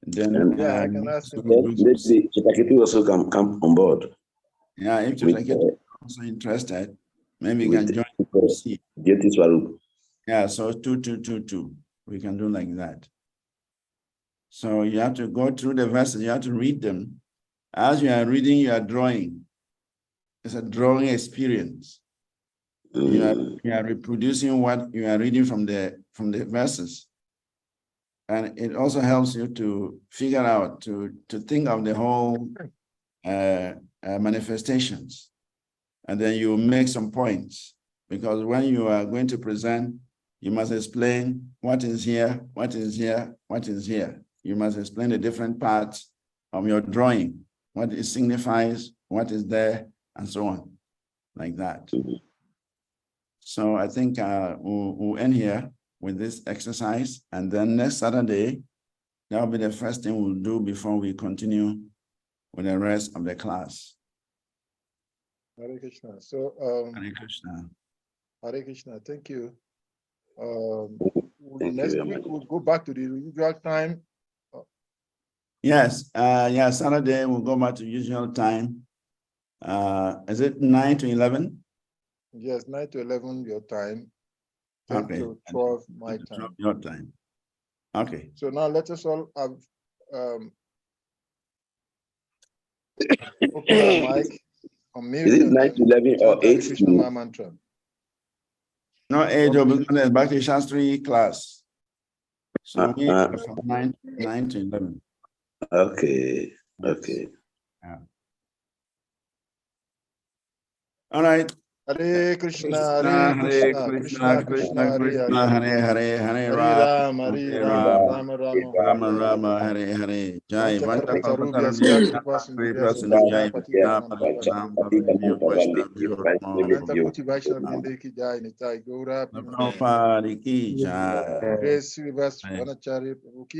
Then yeah, I can ask him. Maybe Chitakiti also can come on board. Yeah, if Chitakiti is also interested, maybe he can join group C. Jyoti Swarup. Yeah, so 2, 2, 2, 2. We can do like that. So you have to go through the verses, you have to read them. As you are reading, you are drawing. It's a drawing experience. You are reproducing what you are reading from the verses. And it also helps you to figure out, to think of the whole manifestations. And then you make some points, because when you are going to present, you must explain what is here, what is here, what is here. You must explain the different parts of your drawing, what it signifies, what is there, and so on, like that. So I think we'll end here with this exercise, and then next Saturday, that'll be the first thing we'll do before we continue with the rest of the class. Hare Krishna. So, Hare Krishna. Hare Krishna. Thank you. Next week we'll go back to the usual time. Yes. Yeah. Saturday we'll go back to usual time. Is it 9 to 11? Yes, 9 to 11 your time. 10 Okay. to 12 my time. Your time. Okay. So now let us all have open our mic. Is it 9 to 11 or 8 to? Mantra. No, 8 because there's Bhakti Shastri class. So we are from 9 to 11. Okay. Okay. Yeah. All right. Hare Krishna, Hare Krishna, Krishna Krishna, Hare Hare Hare, Hare Rama, Hare Rama, Rama Rama, Hare Hare. Jai Vanta Kalpataru, Srivas, Vanacari, Prabhu